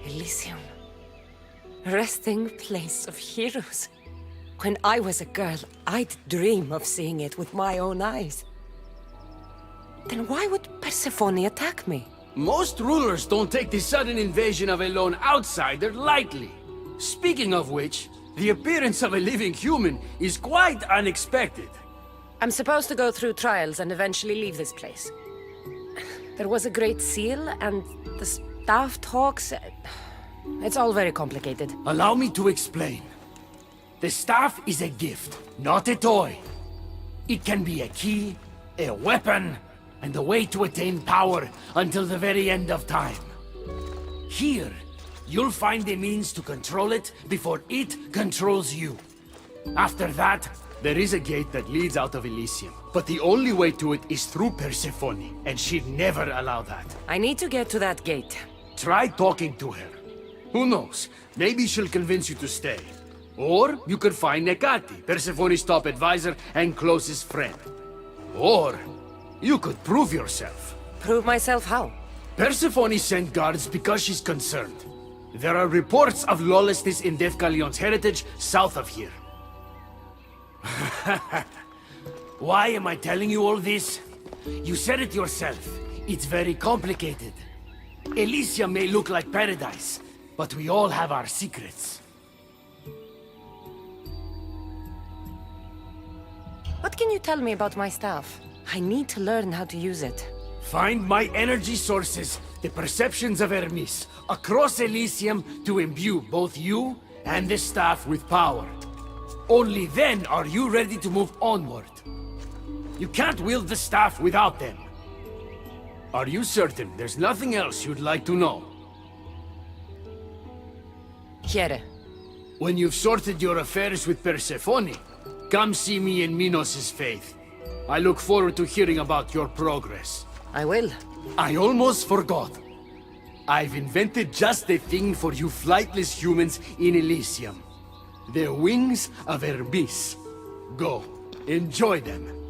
[SPEAKER 1] Elysium. Resting place of heroes. When I was a girl, I'd dream of seeing it with my own eyes. Then why would Persephone attack me?
[SPEAKER 14] Most rulers don't take the sudden invasion of a lone outsider lightly. Speaking of which, the appearance of a living human is quite unexpected.
[SPEAKER 1] I'm supposed to go through trials and eventually leave this place. There was a great seal, and the staff talks... It's all very complicated.
[SPEAKER 14] Allow me to explain. The staff is a gift, not a toy. It can be a key, a weapon, and a way to attain power until the very end of time. Here, you'll find the means to control it before it controls you. After that, there is a gate that leads out of Elysium, but the only way to it is through Persephone, and she'd never allow that.
[SPEAKER 1] I need to get to that gate.
[SPEAKER 14] Try talking to her. Who knows? Maybe she'll convince you to stay. Or you could find Nekati, Persephone's top advisor and closest friend. Or you could prove yourself.
[SPEAKER 1] Prove myself how?
[SPEAKER 14] Persephone sent guards because she's concerned. There are reports of lawlessness in Defcalion's heritage south of here. Why am I telling you all this? You said it yourself. It's very complicated. Elysium may look like paradise, but we all have our secrets.
[SPEAKER 1] What can you tell me about my staff? I need to learn how to use it.
[SPEAKER 14] Find my energy sources, the perceptions of Hermes, across Elysium to imbue both you and the staff with power. Only then are you ready to move onward. You can't wield the staff without them. Are you certain there's nothing else you'd like to know?
[SPEAKER 1] Quiere.
[SPEAKER 14] When you've sorted your affairs with Persephone, come see me in Minos' faith. I look forward to hearing about your progress.
[SPEAKER 1] I will.
[SPEAKER 14] I almost forgot. I've invented just the thing for you flightless humans in Elysium. The wings of Hermes. Go, enjoy them.